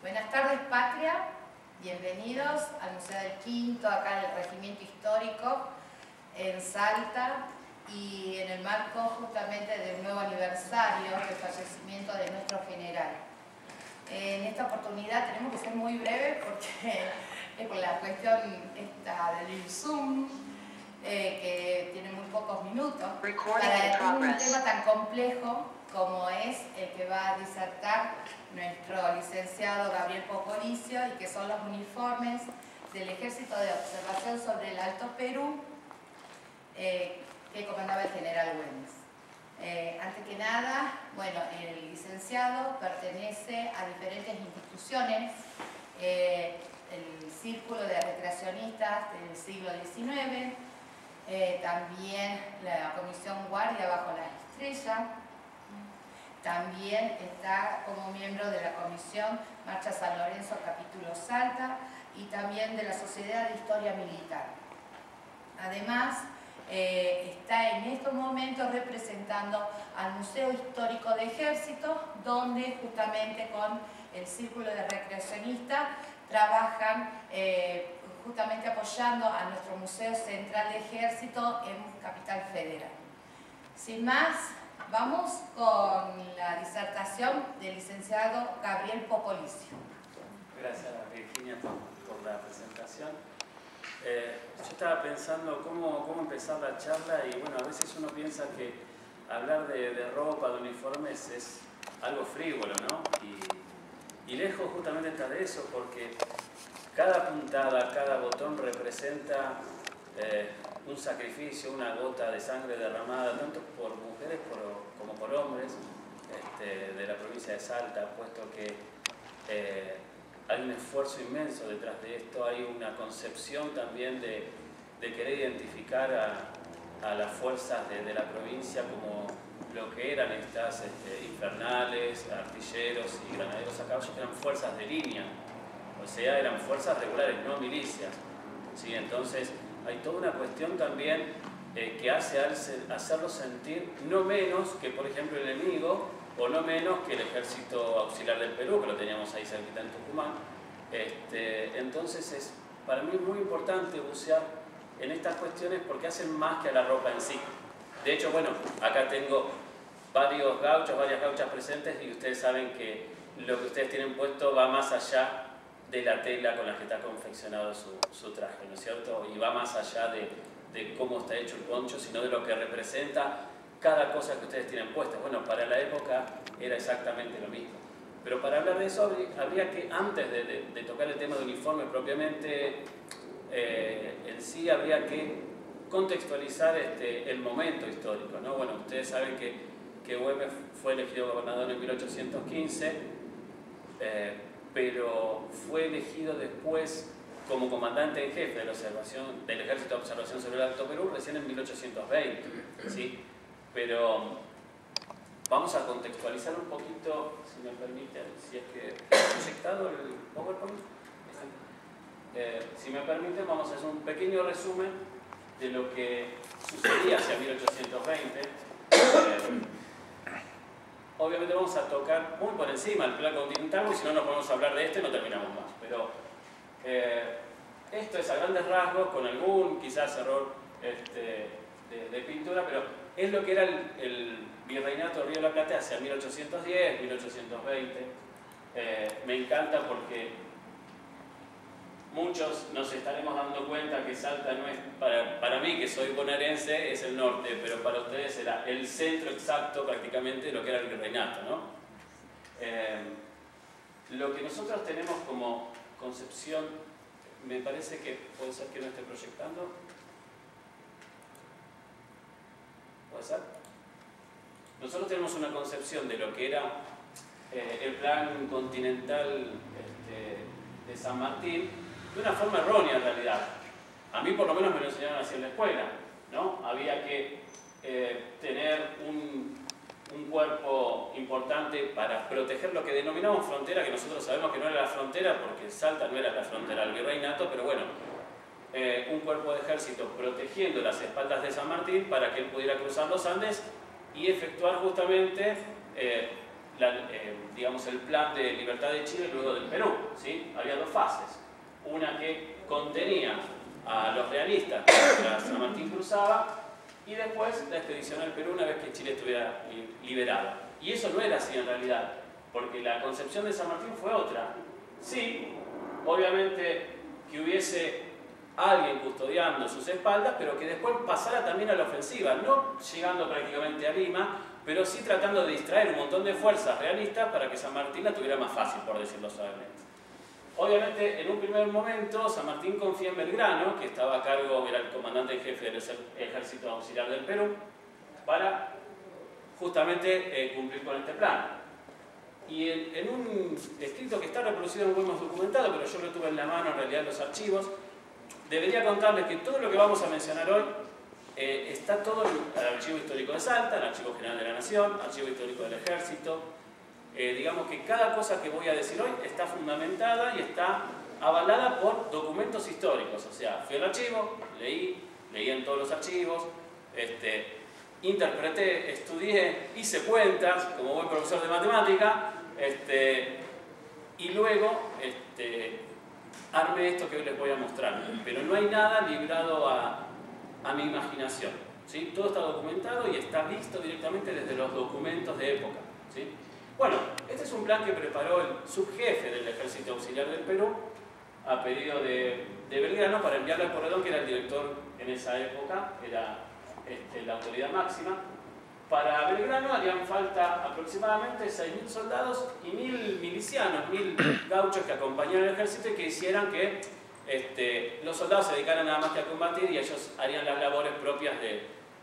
Buenas tardes, Patria. Bienvenidos al Museo del Quinto, acá en el Regimiento Histórico, en Salta, y en el marco justamente del nuevo aniversario del fallecimiento de nuestro general. En esta oportunidad tenemos que ser muy breves porque es por la cuestión esta del Zoom, que tiene muy pocos minutos, para un tema tan complejo como es el que va a disertar nuestro licenciado Gabriel Popolicio, y que son los uniformes del Ejército de Observación sobre el Alto Perú, que comandaba el general Güemes. Antes que nada, bueno, el licenciado pertenece a diferentes instituciones, el Círculo de Recreacionistas del siglo XIX, también la Comisión Guardia bajo las Estrellas, también está como miembro de la Comisión Marcha San Lorenzo Capítulo Salta y también de la Sociedad de Historia Militar. Además, está en estos momentos representando al Museo Histórico de Ejército, donde justamente con el Círculo de Recreacionistas trabajan justamente apoyando a nuestro Museo Central de Ejército en Capital Federal. Sin más, vamos con la disertación del licenciado Gabriel Popolicio. Gracias, Virginia, por la presentación. Yo estaba pensando cómo empezar la charla y bueno, a veces uno piensa que hablar de ropa, de uniformes es algo frívolo, ¿no? Y lejos justamente está de eso, porque cada puntada, cada botón representa un sacrificio, una gota de sangre derramada, tanto por mujeres como por hombres de la provincia de Salta, puesto que hay un esfuerzo inmenso detrás de esto, hay una concepción también de querer identificar a las fuerzas de la provincia como lo que eran estas infernales, artilleros y granaderos a caballo, que eran fuerzas de línea, o sea, eran fuerzas regulares, no milicias. ¿Sí? Entonces, hay toda una cuestión también que hace hacerlo sentir no menos que, por ejemplo, el enemigo, o no menos que el Ejército Auxiliar del Perú, que lo teníamos ahí cerquita en Tucumán. Entonces, es para mí muy importante bucear en estas cuestiones porque hacen más que a la ropa en sí. De hecho, bueno, acá tengo varios gauchos, varias gauchas presentes, y ustedes saben que lo que ustedes tienen puesto va más allá de la tela con la que está confeccionado su traje, ¿no es cierto? Y va más allá de cómo está hecho el poncho, sino de lo que representa cada cosa que ustedes tienen puesta. Bueno, para la época era exactamente lo mismo. Pero para hablar de eso, habría que, antes de tocar el tema de uniforme propiamente en sí, habría que contextualizar el momento histórico, ¿no? Bueno, ustedes saben que Güemes fue elegido gobernador en 1815, pero fue elegido después como comandante en jefe del Ejército de Observación sobre el Alto Perú recién en 1820, ¿sí? Pero vamos a contextualizar un poquito, si me permiten, si es que ¿ha proyectado el PowerPoint? Si me permiten, vamos a hacer un pequeño resumen de lo que sucedía hacia 1820. Obviamente vamos a tocar muy por encima el plan continental, porque si no nos podemos hablar de esto y no terminamos más. Pero esto es a grandes rasgos, con algún quizás error de pintura, pero es lo que era el virreinato de Río de la Plata hacia 1810, 1820. Me encanta porque muchos nos estaremos dando cuenta que Salta no es, para mí que soy bonaerense, es el norte, pero para ustedes era el centro exacto prácticamente de lo que era el virreinato, ¿no? Lo que nosotros tenemos como concepción, me parece que puede ser que no esté proyectando. ¿Puede ser? Nosotros tenemos una concepción de lo que era el plan continental de San Martín, de una forma errónea en realidad. A mí por lo menos me lo enseñaron así en la escuela, ¿no? Había que tener un cuerpo importante para proteger lo que denominamos frontera, que nosotros sabemos que no era la frontera, porque Salta no era la frontera del virreinato, pero bueno, un cuerpo de ejército protegiendo las espaldas de San Martín para que él pudiera cruzar los Andes y efectuar justamente digamos, el plan de libertad de Chile luego del Perú, ¿sí? Había dos fases. Una que contenía a los realistas mientras San Martín cruzaba, y después la expedición al Perú una vez que Chile estuviera liberado. Y eso no era así en realidad, porque la concepción de San Martín fue otra. Sí, obviamente que hubiese alguien custodiando sus espaldas, pero que después pasara también a la ofensiva, no llegando prácticamente a Lima, pero sí tratando de distraer un montón de fuerzas realistas para que San Martín la tuviera más fácil, por decirlo suavemente. Obviamente, en un primer momento, San Martín confía en Belgrano, que estaba a cargo, era el comandante en jefe del Ejército Auxiliar del Perú, para justamente cumplir con este plan. Y en un escrito que está reproducido en Güemes documentado, pero yo lo tuve en la mano en realidad en los archivos, debería contarles que todo lo que vamos a mencionar hoy está todo en el Archivo Histórico de Salta, el Archivo General de la Nación, Archivo Histórico del Ejército. Digamos que cada cosa que voy a decir hoy está fundamentada y está avalada por documentos históricos. O sea, fui al archivo, leí en todos los archivos, interpreté, estudié, hice cuentas como buen profesor de matemática, y luego armé esto que hoy les voy a mostrar. Pero no hay nada librado a mi imaginación, ¿sí? Todo está documentado y está visto directamente desde los documentos de época, ¿sí? Bueno, este es un plan que preparó el subjefe del Ejército Auxiliar del Perú a pedido de Belgrano para enviarle al Porredón, que era el director en esa época, era la autoridad máxima. Para Belgrano harían falta aproximadamente 6.000 soldados y 1.000 milicianos, 1.000 gauchos que acompañaran al ejército y que hicieran que los soldados se dedicaran nada más que a combatir y ellos harían las labores propias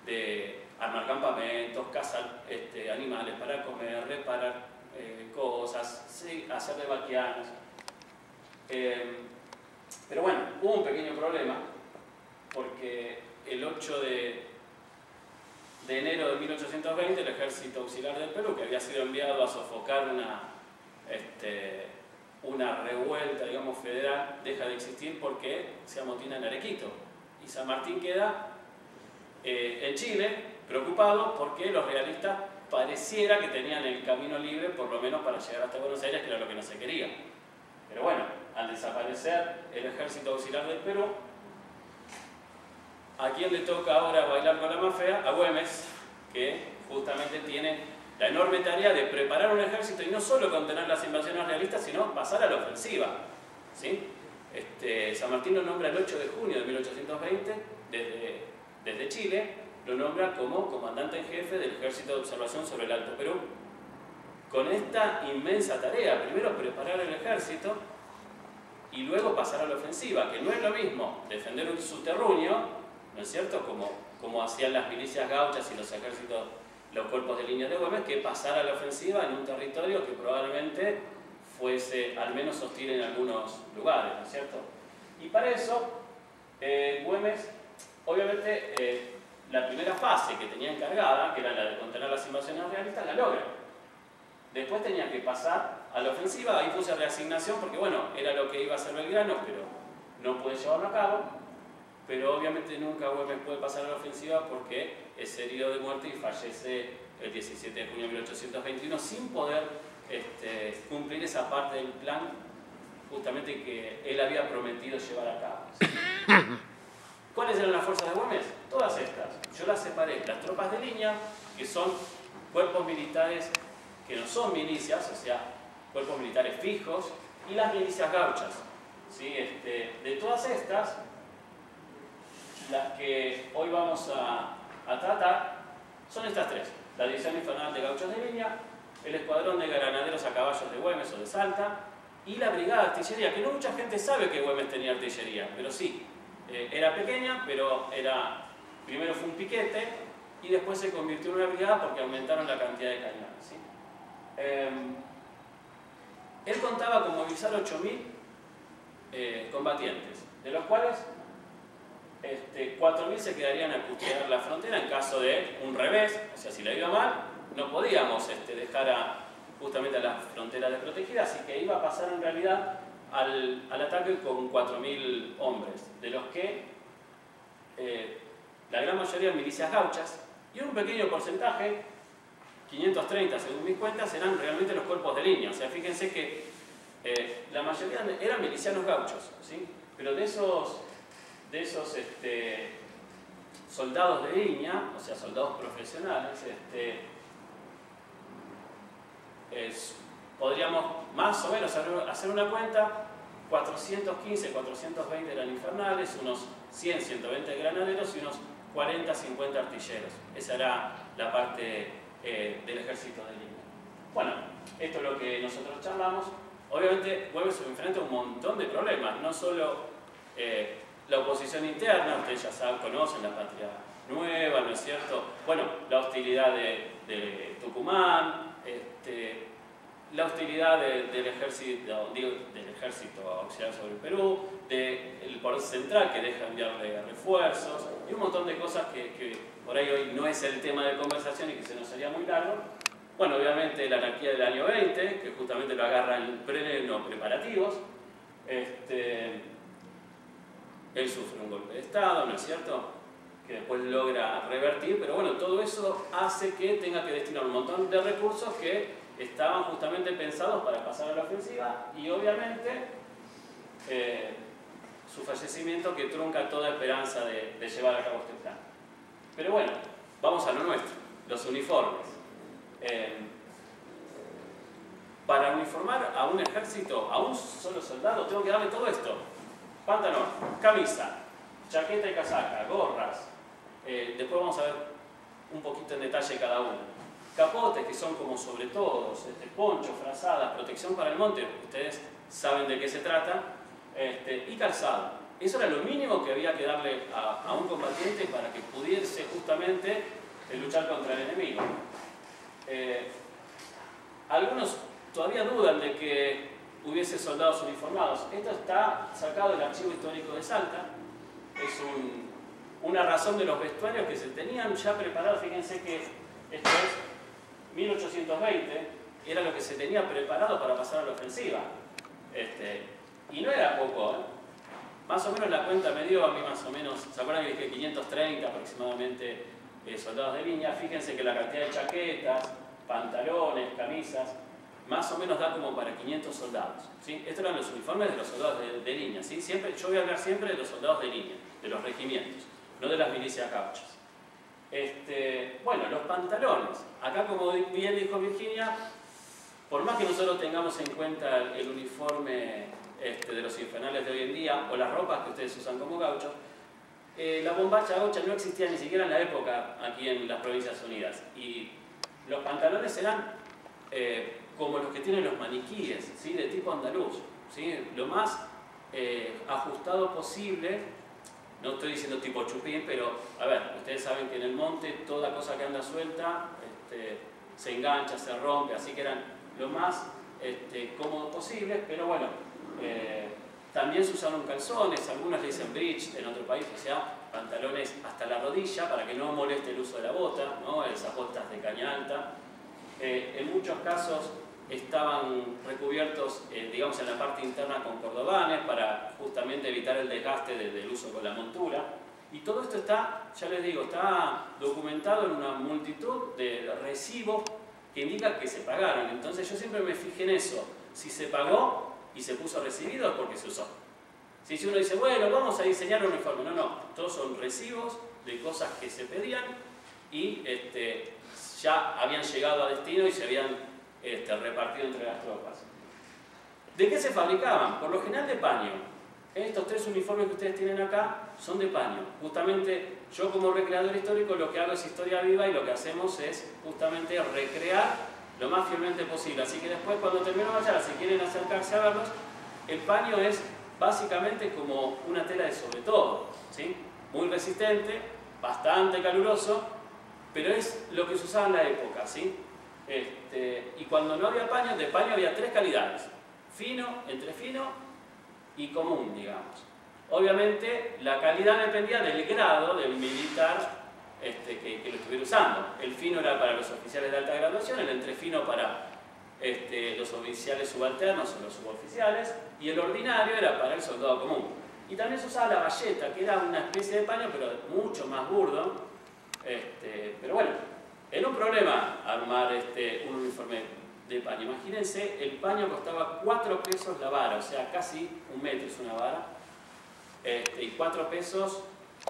de armar campamentos, cazar animales para comer, reparar cosas, sí, hacer de vaquianos. Pero bueno, hubo un pequeño problema, porque el 8 de enero de 1820 el Ejército Auxiliar del Perú, que había sido enviado a sofocar una revuelta, digamos, federal, deja de existir porque se amotina en Arequito. Y San Martín queda en Chile, preocupado porque los realistas pareciera que tenían el camino libre, por lo menos para llegar hasta Buenos Aires, que era lo que no se quería. Pero bueno, al desaparecer el Ejército Auxiliar del Perú, ¿a quién le toca ahora bailar con la más fea? A Güemes, que justamente tiene la enorme tarea de preparar un ejército y no solo contener las invasiones realistas, sino pasar a la ofensiva, ¿sí? San Martín lo nombra el 8 de junio de 1820, desde Chile, lo nombra como comandante en jefe del Ejército de Observación sobre el Alto Perú. Con esta inmensa tarea, primero preparar el ejército y luego pasar a la ofensiva, que no es lo mismo defender su terruño, ¿no es cierto?, como hacían las milicias gauchas y los ejércitos, los cuerpos de línea de Güemes, que pasar a la ofensiva en un territorio que probablemente fuese al menos hostil en algunos lugares, ¿no es cierto? Y para eso, Güemes, obviamente, la primera fase que tenía encargada, que era la de contener las invasiones realistas, la logra. Después tenía que pasar a la ofensiva, ahí puse reasignación porque, bueno, era lo que iba a hacer Belgrano, pero no puede llevarlo a cabo. Pero obviamente nunca Güemes puede pasar a la ofensiva porque es herido de muerte y fallece el 17 de junio de 1821 sin poder cumplir esa parte del plan justamente que él había prometido llevar a cabo. ¿Cuáles eran las fuerzas de Güemes? Todas estas. Yo las separé. Las tropas de línea, que son cuerpos militares que no son milicias, o sea, cuerpos militares fijos, y las milicias gauchas. ¿Sí? De todas estas, las que hoy vamos a tratar son estas tres. La División Infernal de Gauchos de Línea, el Escuadrón de Granaderos a Caballos de Güemes o de Salta, y la Brigada de Artillería, que no mucha gente sabe que Güemes tenía artillería, pero sí. Era pequeña, pero primero fue un piquete y después se convirtió en una brigada porque aumentaron la cantidad de cañones, ¿sí? Él contaba con movilizar 8.000 combatientes, de los cuales 4.000 se quedarían a custodiar la frontera en caso de un revés, o sea, si le iba mal, no podíamos dejar justamente a la frontera desprotegida, así que iba a pasar en realidad al ataque con 4.000 hombres, de los que la gran mayoría milicias gauchas y un pequeño porcentaje 530 según mis cuentas, eran realmente los cuerpos de línea. O sea, fíjense que la mayoría eran milicianos gauchos, ¿sí? Pero de esos soldados de línea, o sea, soldados profesionales, podríamos más o menos hacer una cuenta: 415, 420 eran infernales, unos 100, 120 granaderos y unos 40, 50 artilleros. Esa era la parte del ejército de línea. Bueno, esto es lo que nosotros charlamos. Obviamente, Güemes se enfrenta a un montón de problemas, no solo la oposición interna, ustedes ya saben, conocen la Patria Nueva, ¿no es cierto? Bueno, la hostilidad de Tucumán, la hostilidad del ejército auxiliar sobre el Perú, del Poder Central que deja enviarle refuerzos, y un montón de cosas que por ahí hoy no es el tema de conversación y que se nos haría muy largo. Bueno, obviamente la anarquía del año 20, que justamente lo agarra en pleno preparativos. Él sufre un golpe de Estado, ¿no es cierto?, que después logra revertir, pero bueno, todo eso hace que tenga que destinar un montón de recursos que estaban justamente pensados para pasar a la ofensiva, y obviamente su fallecimiento que trunca toda esperanza de llevar a cabo este plan. Pero bueno, vamos a lo nuestro, los uniformes. Para uniformar a un ejército, a un solo soldado, tengo que darle todo esto: pantalón, camisa, chaqueta y casaca, gorras. Después vamos a ver un poquito en detalle cada uno. Capotes, que son como sobre todos, poncho, frazadas, protección para el monte, ustedes saben de qué se trata, y calzado. Eso era lo mínimo que había que darle a un combatiente para que pudiese justamente luchar contra el enemigo. Algunos todavía dudan de que hubiese soldados uniformados. Esto está sacado del Archivo Histórico de Salta. Es una razón de los vestuarios que se tenían ya preparados. Fíjense que esto es 1820, era lo que se tenía preparado para pasar a la ofensiva. Y no era poco, ¿eh? Más o menos la cuenta me dio a mí más o menos, ¿se acuerdan que dije 530 aproximadamente soldados de línea? Fíjense que la cantidad de chaquetas, pantalones, camisas, más o menos da como para 500 soldados, ¿sí? Estos eran los uniformes de los soldados de línea, ¿sí? Yo voy a hablar siempre de los soldados de línea, de los regimientos, no de las milicias gauchas. Bueno, los pantalones. Acá, como bien dijo Virginia, por más que nosotros tengamos en cuenta el uniforme de los infernales de hoy en día, o las ropas que ustedes usan como gauchos, la bombacha gaucha no existía ni siquiera en la época aquí en las Provincias Unidas. Y los pantalones eran como los que tienen los maniquíes, ¿sí? De tipo andaluz, ¿sí? Lo más ajustado posible. No estoy diciendo tipo chupín, pero a ver, ustedes saben que en el monte toda cosa que anda suelta se engancha, se rompe, así que eran lo más cómodos posible, pero bueno, también se usaron calzones, algunos le dicen bridge en otro país, o sea, pantalones hasta la rodilla para que no moleste el uso de la bota, ¿no? Esas botas de caña alta. En muchos casos estaban recubiertos, digamos, en la parte interna con cordobanes para justamente evitar el desgaste del uso con la montura. Y todo esto está, ya les digo, está documentado en una multitud de recibos que indican que se pagaron. Entonces yo siempre me fijé en eso. Si se pagó y se puso recibido es porque se usó. Si uno dice, bueno, vamos a diseñar un uniforme. No, no. Todos son recibos de cosas que se pedían y ya habían llegado a destino y se habían repartido entre las tropas. ¿De qué se fabricaban? Por lo general de paño. Estos tres uniformes que ustedes tienen acá son de paño. Justamente yo, como recreador histórico, lo que hago es historia viva y lo que hacemos es justamente recrear lo más fielmente posible. Así que después, cuando terminemos allá, si quieren acercarse a verlos, el paño es básicamente como una tela de sobre todo, ¿sí? Muy resistente, bastante caluroso, pero es lo que se usaba en la época, ¿sí? Y cuando no había paño, de paño había tres calidades: fino, entre fino y común, digamos. Obviamente la calidad dependía del grado del militar que lo estuviera usando. El fino era para los oficiales de alta graduación, el entrefino para los oficiales subalternos o los suboficiales, y el ordinario era para el soldado común. Y también se usaba la bayeta, que era una especie de paño, pero mucho más burdo. Pero bueno, Era un problema armar un uniforme de paño. Imagínense, el paño costaba 4 pesos la vara, o sea, casi 1 metro es una vara. Y 4 pesos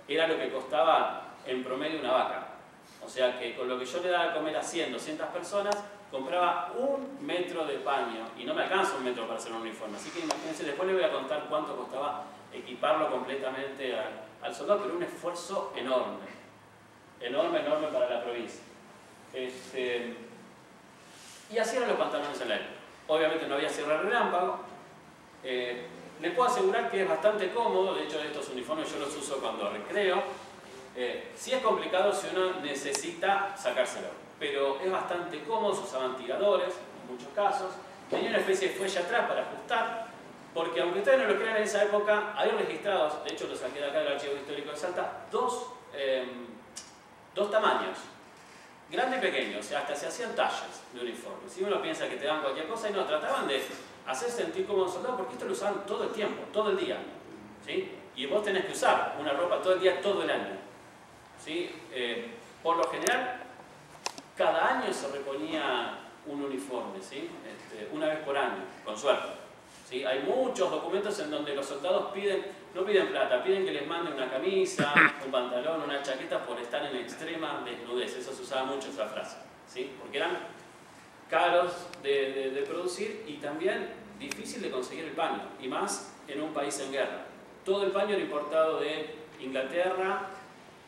era lo que costaba en promedio una vaca. O sea que con lo que yo le daba a comer a 100, 200 personas, compraba 1 metro de paño. Y no me alcanza 1 metro para hacer un uniforme. Así que imagínense, después les voy a contar cuánto costaba equiparlo completamente al soldado, pero un esfuerzo enorme. Enorme para la provincia. Y así eran los pantalones en la época. Obviamente no había cierre relámpago. Les puedo asegurar que es bastante cómodo. De hecho, estos uniformes yo los uso cuando recreo. Sí es complicado si uno necesita sacárselo, pero es bastante cómodo. Se usaban tiradores en muchos casos. Tenía una especie de fuelle atrás para ajustar, porque aunque ustedes no lo crean, en esa época hay registrados, de hecho lo saqué de acá del Archivo Histórico de Salta, dos tamaños, grande y pequeño. O sea, hasta se hacían tallas de uniforme. Si uno piensa que te dan cualquier cosa, y no, trataban de hacer sentir como un soldado, porque esto lo usaban todo el tiempo, todo el día, ¿sí? Y vos tenés que usar una ropa todo el día, todo el año, ¿sí? Por lo general, cada año se reponía un uniforme, ¿sí? Una vez por año, con suerte, ¿sí? Hay muchos documentos en donde los soldados no piden plata, piden que les manden una camisa, un pantalón, una chaqueta por estar en extrema desnudez. Eso se usaba mucho, esa frase, ¿sí? Porque eran caros de producir y también difícil de conseguir el paño, y más en un país en guerra. Todo el paño era importado de Inglaterra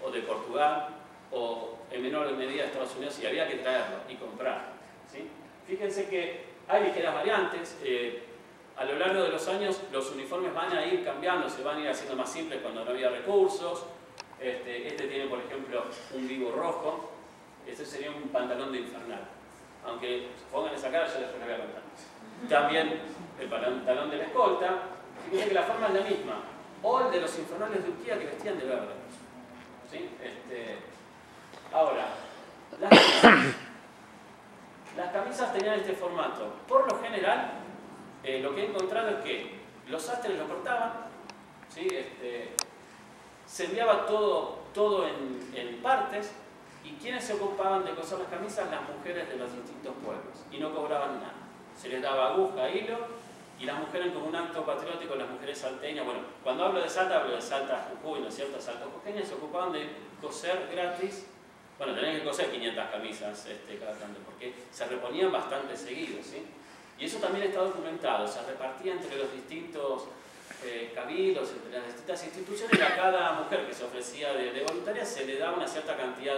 o de Portugal o en menor medida de Estados Unidos, y había que traerlo y comprar, ¿sí? Fíjense que hay ligeras variantes. A lo largo de los años los uniformes van a ir cambiando, se van a ir haciendo más simples cuando no había recursos. Este tiene, por ejemplo, un vivo rojo. Este sería un pantalón de infernal. Aunque pongan esa cara, yo después les voy a contar. También el pantalón de la escolta. Fíjense que la forma es la misma. O el de los infernales de Urquía, que vestían de verde, ¿sí? Ahora, las camisas tenían este formato. Por lo general, lo que he encontrado es que los sastres lo cortaban, ¿sí? Se enviaba todo en partes, y quienes se ocupaban de coser las camisas, las mujeres de los distintos pueblos, y no cobraban nada. Se les daba aguja, hilo, y las mujeres, como un acto patriótico, las mujeres salteñas, bueno, cuando hablo de Salta Jujuy, ¿no es cierto? Salta Jujeñas se ocupaban de coser gratis. Bueno, tenían que coser 500 camisas cada tanto, porque se reponían bastante seguido, ¿sí? Y eso también está documentado, se repartía entre los distintos cabildos, entre las distintas instituciones, y a cada mujer que se ofrecía de voluntaria se le daba una cierta cantidad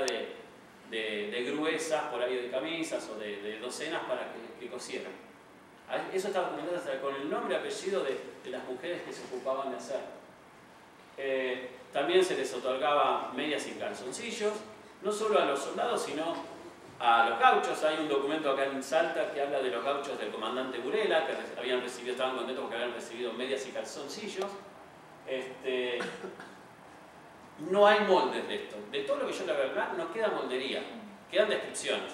de gruesas, por ahí, de camisas o de docenas para que cosieran. Eso está documentado hasta con el nombre y apellido de las mujeres que se ocupaban de hacer. También se les otorgaba medias y calzoncillos, no solo a los soldados, sino a los gauchos. Hay un documento acá en Salta que habla de los gauchos del comandante Burela, que estaban contentos porque habían recibido medias y calzoncillos. No hay moldes de esto. De todo lo que yo le voy a hablar no queda moldería, quedan descripciones.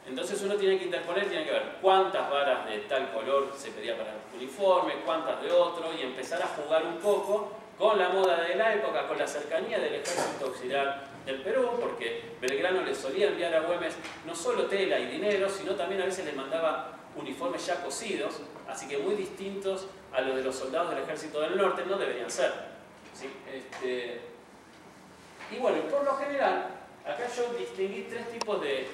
Entonces uno tiene que interponer, tiene que ver cuántas varas de tal color se pedía para el uniforme, cuántas de otro, y empezar a jugar un poco con la moda de la época, con la cercanía del ejército auxiliar del Perú, porque Belgrano le solía enviar a Güemes no solo tela y dinero, sino también a veces les mandaba uniformes ya cosidos, así que muy distintos a los de los soldados del ejército del norte no deberían ser, ¿sí? Y bueno, por lo general, acá yo distinguí 3 tipos de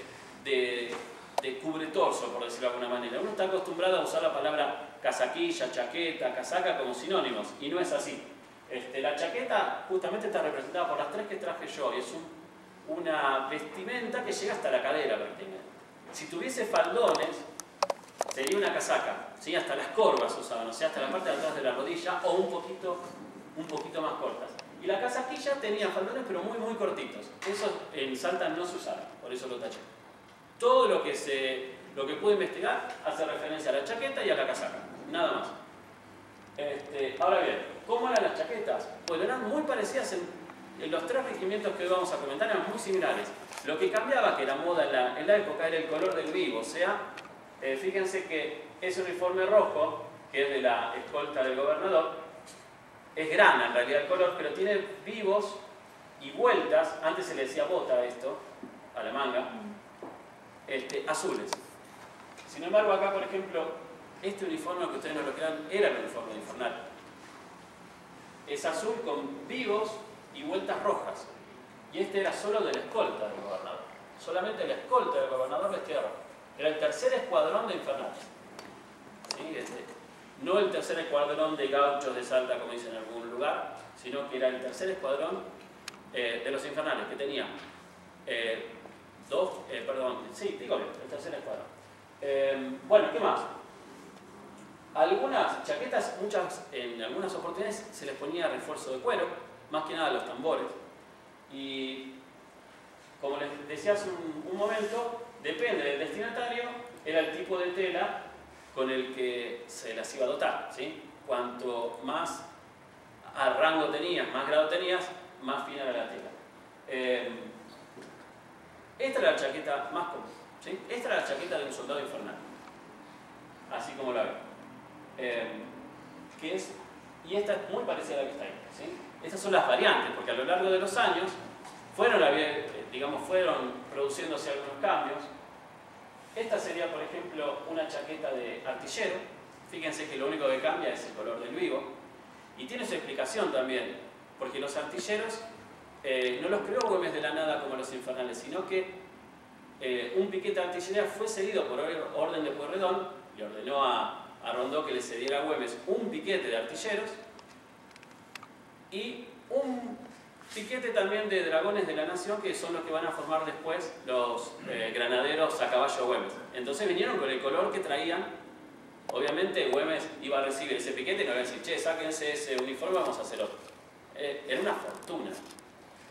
cubretorso, por decirlo de alguna manera. Uno está acostumbrado a usar la palabra casaquilla, chaqueta, casaca como sinónimos, y no es así. La chaqueta justamente está representada por las 3 que traje yo, y es una vestimenta que llega hasta la cadera prácticamente. Si tuviese faldones, sería una casaca, ¿sí? Hasta las corvas usaban, o sea, hasta la parte de atrás de la rodilla, o un poquito más cortas. Y la casaquilla tenía faldones, pero muy, muy cortitos. Eso en Salta no se usaba, por eso lo taché. Todo lo que pude investigar hace referencia a la chaqueta y a la casaca, nada más. Ahora bien, ¿cómo eran las chaquetas? Pues eran muy parecidas en los 3 regimientos que hoy vamos a comentar, eran muy similares. Lo que cambiaba, que era moda en la época, era el color del vivo. O sea, fíjense que ese uniforme rojo, que es de la escolta del gobernador, es grana en realidad el color, pero tiene vivos y vueltas. Antes se le decía bota a esto, a la manga. azules. Sin embargo, acá, por ejemplo, este uniforme, que ustedes no lo crean, era el uniforme de Infernal. Es azul con vivos y vueltas rojas. Y este era solo de la escolta del gobernador. Solamente la escolta del gobernador vestía rojo. Era el tercer escuadrón de Infernal. ¿Sí? No el tercer escuadrón de gauchos de Salta, como dicen en algún lugar, sino que era el tercer escuadrón de los Infernales, que tenía el tercer escuadrón. Bueno, ¿qué más? Algunas chaquetas, en algunas oportunidades se les ponía refuerzo de cuero, más que nada los tambores. Y como les decía hace un momento, depende del destinatario, era el tipo de tela con el que se las iba a dotar, ¿sí? Cuanto más rango tenías, más grado tenías, más fina era la tela. Esta era la chaqueta más común, ¿sí? Esta era la chaqueta de un soldado infernal, así como la ven. Y esta es muy parecida a la que está ahí, ¿sí? Estas son las variantes, porque a lo largo de los años fueron produciéndose algunos cambios. Esta sería, por ejemplo, una chaqueta de artillero. Fíjense que lo único que cambia es el color del vivo. Y tiene su explicación también, porque los artilleros no los creó Güemes de la nada como los infernales, sino que un piquete de artillería fue cedido por orden de Pueyrredón, le ordenó a Rondó que le cediera a Güemes un piquete de artilleros y un piquete también de dragones de la nación, que son los que van a formar después los granaderos a caballo Güemes. Entonces vinieron con el color que traían. Obviamente Güemes iba a recibir ese piquete y no iba a decir, che, sáquense ese uniforme, vamos a hacer otro. Era una fortuna.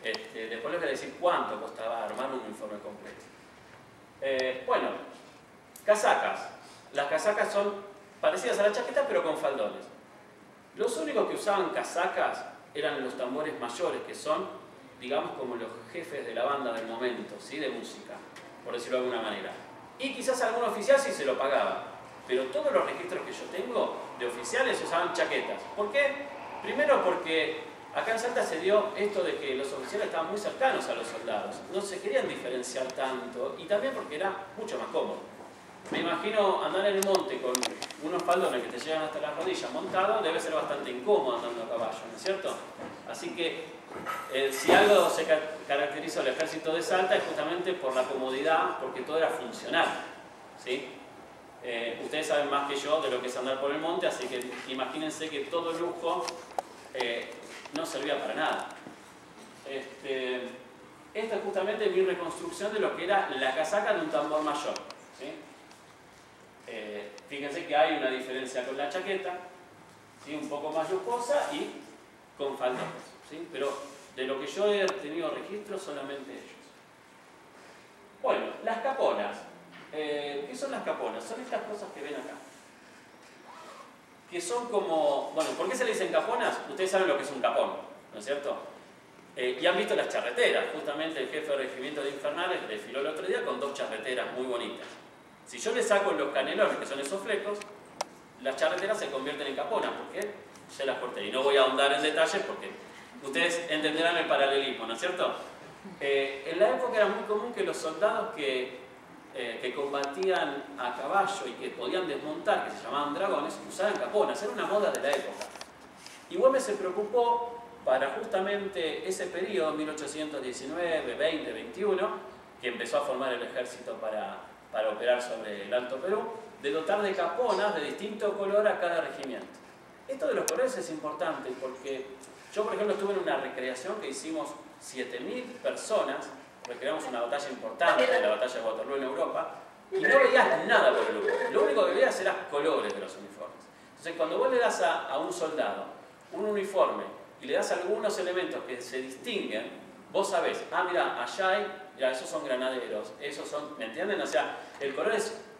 Después les voy a decir cuánto costaba armar un uniforme completo. Bueno, casacas. Las casacas son parecidas a la chaqueta, pero con faldones. Los únicos que usaban casacas eran los tambores mayores, que son, digamos, como los jefes de la banda del momento, ¿sí? De música, por decirlo de alguna manera. Y quizás algún oficial sí se lo pagaba, pero todos los registros que yo tengo de oficiales usaban chaquetas. ¿Por qué? Primero porque acá en Salta se dio esto de que los oficiales estaban muy cercanos a los soldados, no se querían diferenciar tanto, y también porque era mucho más cómodo. Me imagino andar en el monte con unos faldones que te llegan hasta las rodillas montado, debe ser bastante incómodo andando a caballo, ¿no es cierto? Así que si algo se caracterizó al ejército de Salta es justamente por la comodidad, porque todo era funcional, ¿sí? Ustedes saben más que yo de lo que es andar por el monte, así que imagínense que todo el lujo no servía para nada. Esta es justamente mi reconstrucción de lo que era la casaca de un tambor mayor, ¿sí? Fíjense que hay una diferencia con la chaqueta, ¿sí? Un poco más lujosa y con faldones, ¿sí? Pero de lo que yo he tenido registro solamente ellos. Bueno, las caponas. ¿Qué son las caponas? Son estas cosas que ven acá. Que son como... Bueno, ¿por qué se le dicen caponas? Ustedes saben lo que es un capón, ¿no es cierto? Y han visto las charreteras. Justamente el jefe de regimiento de Infernales desfiló el otro día con 2 charreteras muy bonitas. Si yo le saco los canelones, que son esos flecos, las charreteras se convierten en caponas, porque se las corté. Y no voy a ahondar en detalles porque ustedes entenderán el paralelismo, ¿no es cierto? En la época era muy común que los soldados que combatían a caballo y que podían desmontar, que se llamaban dragones, usaban caponas. Era una moda de la época. Y Güemes se preocupó para justamente ese periodo, 1819, 20, 21, que empezó a formar el ejército para operar sobre el Alto Perú, de dotar de caponas de distinto color a cada regimiento. Esto de los colores es importante porque yo, por ejemplo, estuve en una recreación que hicimos 7.000 personas, recreamos una batalla importante, la batalla de Waterloo en Europa, y no veías nada por el humo. Lo único que veías eran colores de los uniformes. Entonces, cuando vos le das a un soldado un uniforme y le das algunos elementos que se distinguen, vos sabés, mira, allá hay, mira, esos son granaderos, esos son, ¿me entienden? O sea, el color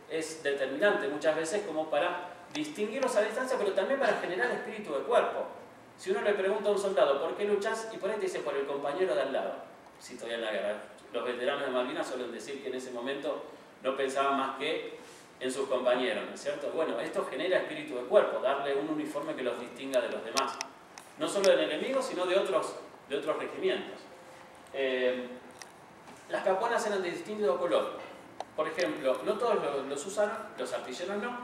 es determinante muchas veces como para distinguirlos a distancia, pero también para generar espíritu de cuerpo. Si uno le pregunta a un soldado, ¿por qué luchas? Y por ahí te dice, por el compañero de al lado. Si todavía en la guerra. Los veteranos de Malvinas suelen decir que en ese momento no pensaban más que en sus compañeros, ¿no es cierto? Bueno, esto genera espíritu de cuerpo, darle un uniforme que los distinga de los demás. No solo del enemigo, sino de otros regimientos. Las caponas eran de distinto color. por ejemplo, no todos los usaron, los artilleros no,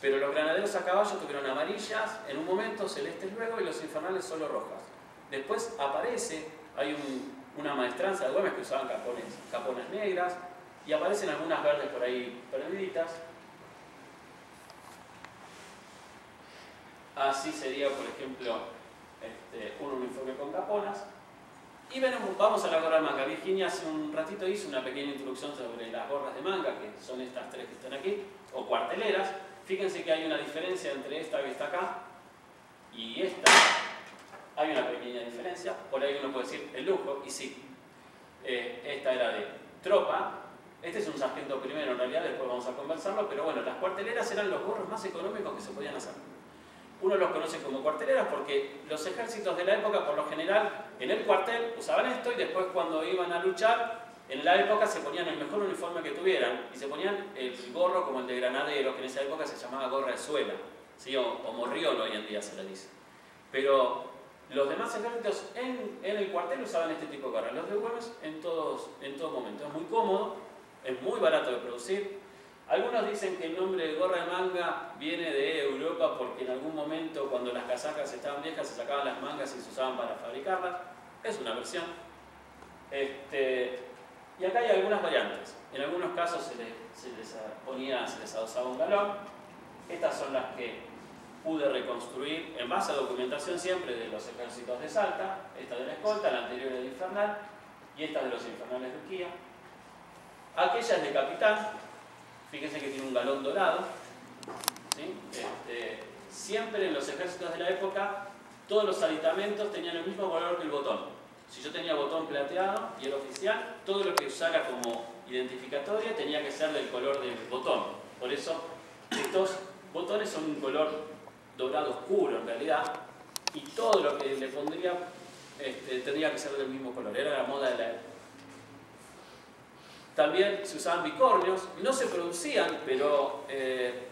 pero los granaderos a caballo tuvieron amarillas en un momento, celestes luego, y los infernales solo rojas. Después aparece, hay una maestranza de Güemes que usaban capones negras, y aparecen algunas verdes por ahí perdiditas. Así sería, por ejemplo, un uniforme con caponas. Y vamos a la gorra de manga. Virginia hace un ratito hizo una pequeña introducción sobre las gorras de manga, que son estas tres que están aquí, o cuarteleras. Fíjense que hay una diferencia entre esta que está acá y esta. Hay una pequeña diferencia. Por ahí uno puede decir el lujo, y sí. Esta era de tropa. Este es un sargento primero en realidad, después vamos a conversarlo, pero bueno, las cuarteleras eran los gorros más económicos que se podían hacer. Uno los conoce como cuarteleras porque los ejércitos de la época, por lo general, en el cuartel usaban esto, y después cuando iban a luchar, en la época se ponían el mejor uniforme que tuvieran y se ponían el gorro como el de granadero, que en esa época se llamaba gorra de suela, ¿sí? o morrión hoy en día se le dice. Pero los demás ejércitos en el cuartel usaban este tipo de gorra. Los de Güemes en todo momento. Es muy cómodo, es muy barato de producir. Algunos dicen que el nombre de gorra de manga viene de Europa porque en algún momento, cuando las casacas estaban viejas, se sacaban las mangas y se usaban para fabricarlas. Es una versión. Y acá hay algunas variantes. En algunos casos se les adosaba un galón. Estas son las que pude reconstruir en base a documentación siempre de los ejércitos de Salta. Esta de la escolta, la anterior es de infernal, y esta de los infernales de Urquía. Aquella es de capitán. Fíjense que tiene un galón dorado. ¿Sí? Siempre en los ejércitos de la época, todos los aditamentos tenían el mismo color que el botón. Si yo tenía botón plateado y el oficial, todo lo que usara como identificatoria tenía que ser del color del botón. Por eso, estos botones son un color dorado oscuro en realidad, y todo lo que le pondría tendría que ser del mismo color. Era la moda de la época. También se usaban bicornios, no se producían, pero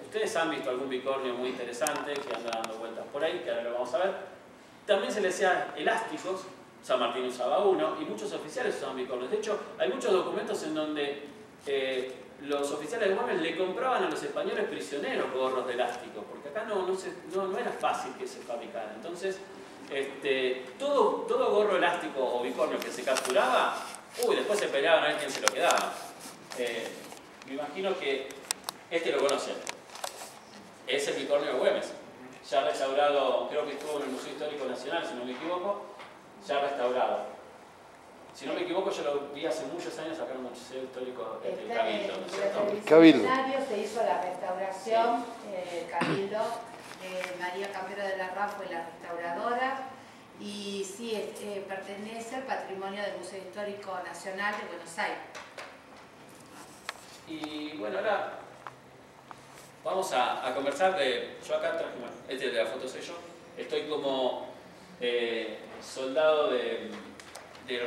ustedes han visto algún bicornio muy interesante que anda dando vueltas por ahí, que ahora lo vamos a ver. También se le hacían elásticos, San Martín usaba uno, y muchos oficiales usaban bicornios. De hecho, hay muchos documentos en donde los oficiales de Güemes le compraban a los españoles prisioneros gorros de elástico, porque acá no era fácil que se fabricara. Entonces, todo gorro elástico o bicornio que se capturaba, después se peleaban a ver quién se lo quedaba. Me imagino que lo conocen. Es el bicornio de Güemes. Ya restaurado, creo que estuvo en el Museo Histórico Nacional, si no me equivoco, ya restaurado. Si no me equivoco, yo lo vi hace muchos años acá en el Museo Histórico del Cabildo, ¿no es cierto? Cabildo. Se hizo la restauración, sí. Cabildo, María Campero de la Rá fue la restauradora. Y sí, pertenece al patrimonio del Museo Histórico Nacional de Buenos Aires. Y bueno, ahora vamos a conversar de... Yo acá traje, bueno, de la foto soy yo. Estoy como soldado del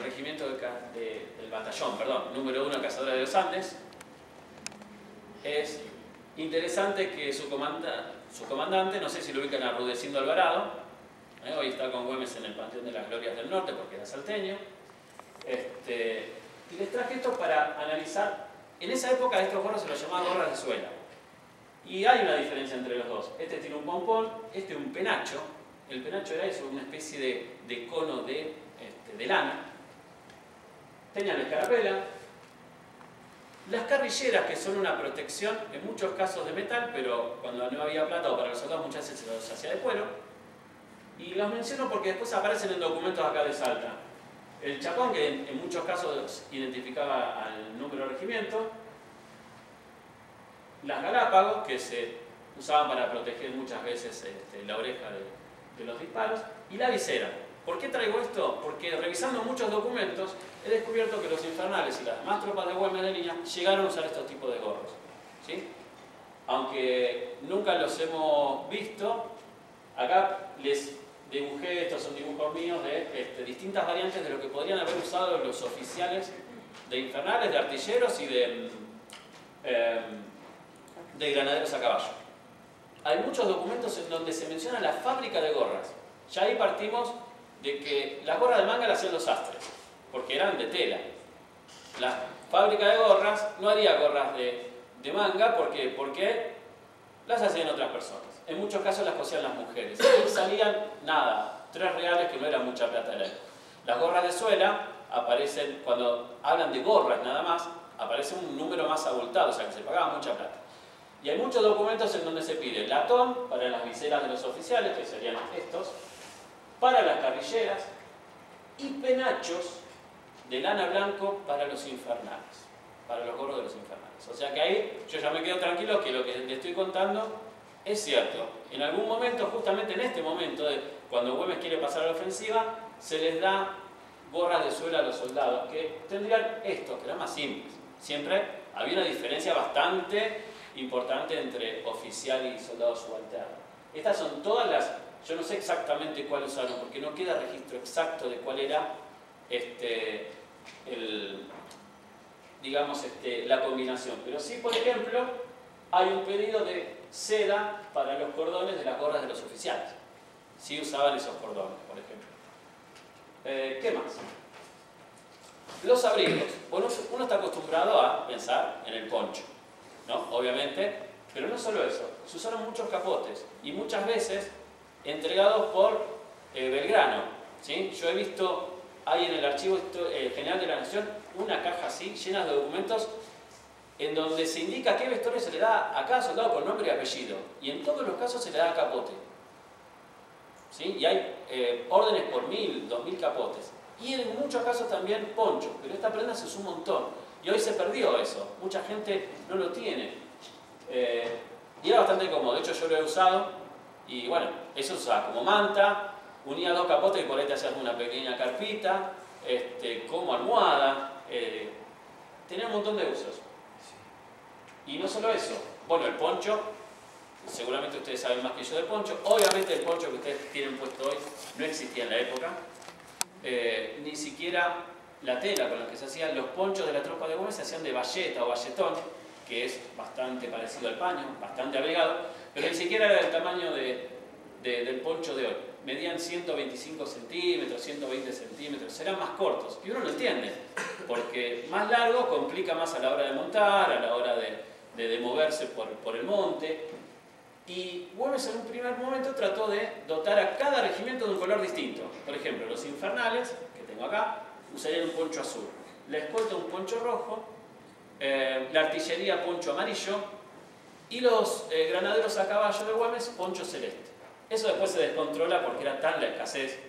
regimiento del batallón, número 1 Cazadora de los Andes. Es interesante que su comandante, no sé si lo ubican a Rudecindo Alvarado, hoy está con Güemes en el Panteón de las Glorias del Norte porque era salteño. Y les traje esto para analizar. En esa época estos gorros se los llamaba gorras de suela. Y hay una diferencia entre los dos. Este tiene un pompón, este un penacho. El penacho era eso, una especie de cono de lana. Tenía la escarapela. Las carrilleras, que son una protección, en muchos casos de metal, pero cuando no había plata o para los soldados muchas veces se los hacía de cuero. Y los menciono porque después aparecen en documentos acá de Salta. El chapón, que en muchos casos identificaba al número de regimiento. Las galápagos, que se usaban para proteger muchas veces la oreja de los disparos. Y la visera. ¿Por qué traigo esto? Porque revisando muchos documentos he descubierto que los infernales y las demás tropas de Güemes de línea llegaron a usar estos tipos de gorros. ¿Sí? Aunque nunca los hemos visto, acá les dibujé, estos son dibujos míos de distintas variantes de lo que podrían haber usado los oficiales de infernales, de artilleros y de granaderos a caballo. Hay muchos documentos en donde se menciona la fábrica de gorras. Ya ahí partimos de que las gorras de manga las hacían los sastres, porque eran de tela. fábrica de gorras no haría gorras de manga porque las hacían otras personas. En muchos casos las cosían las mujeres. Y salían, nada, 3 reales, que no era mucha plata de la época. Las gorras de suela aparecen, cuando hablan de gorras nada más, aparece un número más abultado, o sea que se pagaba mucha plata. Y hay muchos documentos en donde se pide latón para las viseras de los oficiales, que serían estos, para las carrilleras, y penachos de lana blanco para los infernales, para los gorros de los infernales. O sea que ahí yo ya me quedo tranquilo que lo que le estoy contando es cierto. En algún momento, justamente en este momento, cuando Güemes quiere pasar a la ofensiva, se les da gorras de suela a los soldados, que tendrían estos, que eran más simples. Siempre había una diferencia bastante importante entre oficial y soldado subalterno. Estas son todas las... Yo no sé exactamente cuál usaron, porque no queda registro exacto de cuál era la combinación. Pero sí, por ejemplo, hay un pedido de seda para los cordones de las gorras de los oficiales. Sí usaban esos cordones, por ejemplo. ¿Qué más? Los abrigos. Bueno, uno está acostumbrado a pensar en el poncho, ¿no? Obviamente, pero no solo eso. Se usaron muchos capotes y muchas veces entregados por Belgrano, ¿sí? Yo he visto ahí en el Archivo General de la Nación una caja así, llena de documentos, en donde se indica qué vestuario se le da a cada soldado por nombre y apellido. Y en todos los casos se le da capote. ¿Sí? Y hay órdenes por 1000, 2000 capotes. Y en muchos casos también ponchos. Pero esta prenda se usó un montón. Y hoy se perdió eso. Mucha gente no lo tiene. Y era bastante cómodo. De hecho, yo lo he usado. Y bueno, eso se usaba como manta. Unía 2 capotes y por ahí te hacías una pequeña carpita. Como almohada. Tenía un montón de usos. Y no solo eso, bueno, el poncho, seguramente ustedes saben más que yo del poncho. Obviamente el poncho que ustedes tienen puesto hoy no existía en la época. Ni siquiera la tela con la que se hacían los ponchos de la tropa de Güemes se hacían de bayeta o bayetón, que es bastante parecido al paño, bastante abrigado, pero ni siquiera era del tamaño del poncho de hoy. Medían 125 centímetros, 120 centímetros, eran más cortos. Y uno lo entiende, porque más largo complica más a la hora de montar, a la hora de moverse por el monte. Y Güemes en un primer momento trató de dotar a cada regimiento de un color distinto. Por ejemplo, los infernales, que tengo acá, usarían un poncho azul. La escolta un poncho rojo, la artillería poncho amarillo y los granaderos a caballo de Güemes poncho celeste. Eso después se descontrola porque era tan la escasez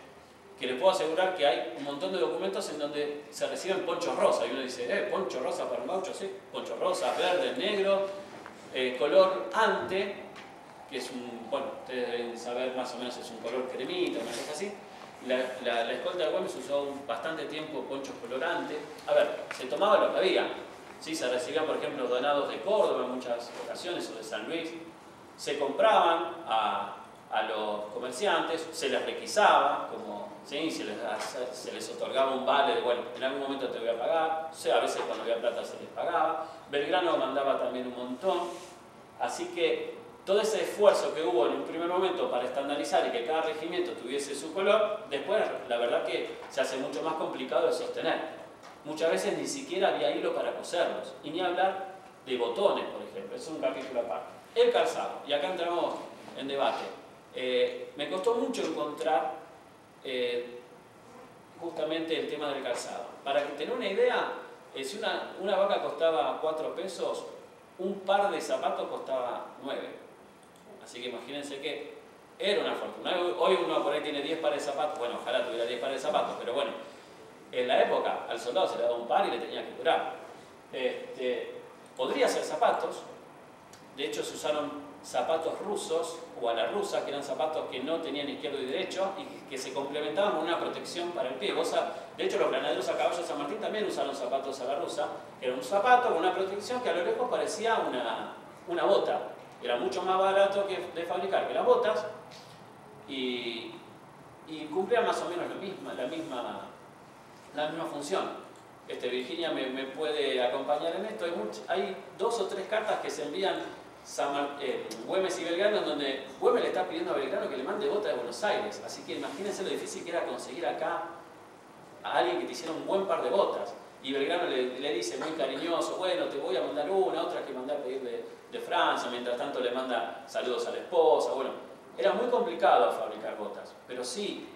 que les puedo asegurar que hay un montón de documentos en donde se reciben ponchos rosa. Y uno dice, poncho rosa para un gaucho, sí, poncho rosa, verde, negro, color ante, que es un, bueno, ustedes deben saber más o menos, es un color cremita, una cosa así. La escolta de Güemes usó bastante tiempo ponchos color ante. A ver, se tomaba lo que había. ¿Sí? Se recibían, por ejemplo, donados de Córdoba en muchas ocasiones, o de San Luis. Se compraban a los comerciantes, se les requisaba, como, ¿sí? se les otorgaba un vale de, bueno, en algún momento te voy a pagar, o sea, a veces cuando había plata se les pagaba. Belgrano mandaba también un montón, así que todo ese esfuerzo que hubo en un primer momento para estandarizar y que cada regimiento tuviese su color, después la verdad que se hace mucho más complicado de sostener. Muchas veces ni siquiera había hilo para coserlos, y ni hablar de botones, por ejemplo, eso es un capítulo aparte. El calzado, y acá entramos en debate. Me costó mucho encontrar justamente el tema del calzado. Para que tengan una idea, si una vaca costaba 4 pesos, un par de zapatos costaba 9. Así que imagínense que era una fortuna. Hoy uno por ahí tiene 10 pares de zapatos, bueno, ojalá tuviera 10 pares de zapatos, pero bueno, en la época al soldado se le daba un par y le tenía que durar. Podría ser zapatos, de hecho se usaron zapatos rusos o a la rusa, que eran zapatos que no tenían izquierdo y derecho y que se complementaban con una protección para el pie. De hecho, los granaderos a caballo de San Martín también usaron zapatos a la rusa, que era un zapato con una protección que a lo lejos parecía una bota. Era mucho más barato de fabricar que las botas y cumplía más o menos la misma función. Virginia me puede acompañar en esto. Hay 2 o 3 cartas que se envían Güemes y Belgrano, en donde Güemes le está pidiendo a Belgrano que le mande botas de Buenos Aires. Así que imagínense lo difícil que era conseguir acá a alguien que te hiciera un buen par de botas. y Belgrano le dice muy cariñoso, bueno, te voy a mandar una, otra que mandar a pedir de Francia, mientras tanto le manda saludos a la esposa, bueno, era muy complicado fabricar botas, pero sí,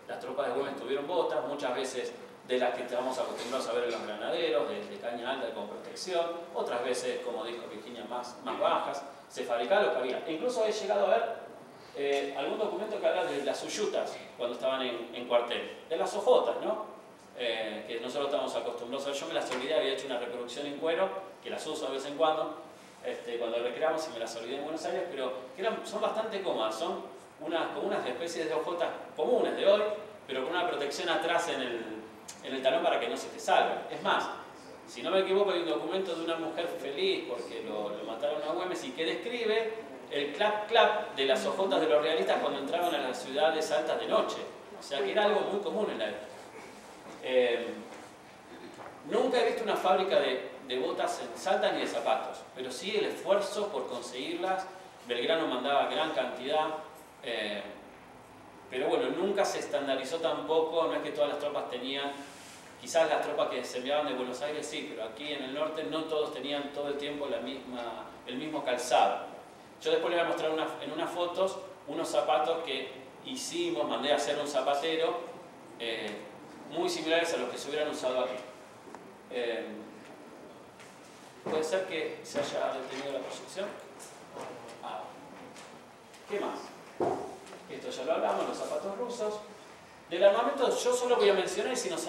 las tropas de Güemes tuvieron botas, muchas veces de las que estamos acostumbrados a ver en los granaderos, de caña alta con protección, otras veces, como dijo Virginia, más bajas, se fabricaba lo que había. E incluso he llegado a ver algún documento que habla de las uyutas, cuando estaban en cuartel, de las ojotas, ¿no? Que nosotros estamos acostumbrados a ver. Yo me las olvidé, había hecho una reproducción en cuero, que las uso de vez en cuando recreamos y me las olvidé en Buenos Aires, pero que son bastante cómodas, son como unas especies de ojotas comunes de hoy, pero con una protección atrás en el talón para que no se te salga. Es más, si no me equivoco, hay un documento de una mujer feliz porque lo mataron a Güemes y que describe el clap-clap de las ojotas de los realistas cuando entraban a las ciudades altas de noche. O sea que era algo muy común en la época. Nunca he visto una fábrica de botas en Salta ni de zapatos, pero sí el esfuerzo por conseguirlas. Belgrano mandaba gran cantidad, pero bueno, nunca se estandarizó tampoco, no es que todas las tropas tenían, quizás las tropas que se enviaban de Buenos Aires sí, pero aquí en el norte no todos tenían todo el tiempo el mismo calzado. Yo después les voy a mostrar en unas fotos unos zapatos que hicimos, mandé a hacer un zapatero, muy similares a los que se hubieran usado aquí. Puede ser que se haya detenido la proyección. ¿Qué más? Esto ya lo hablamos, los zapatos rusos. Del armamento yo solo voy a mencionar y si nos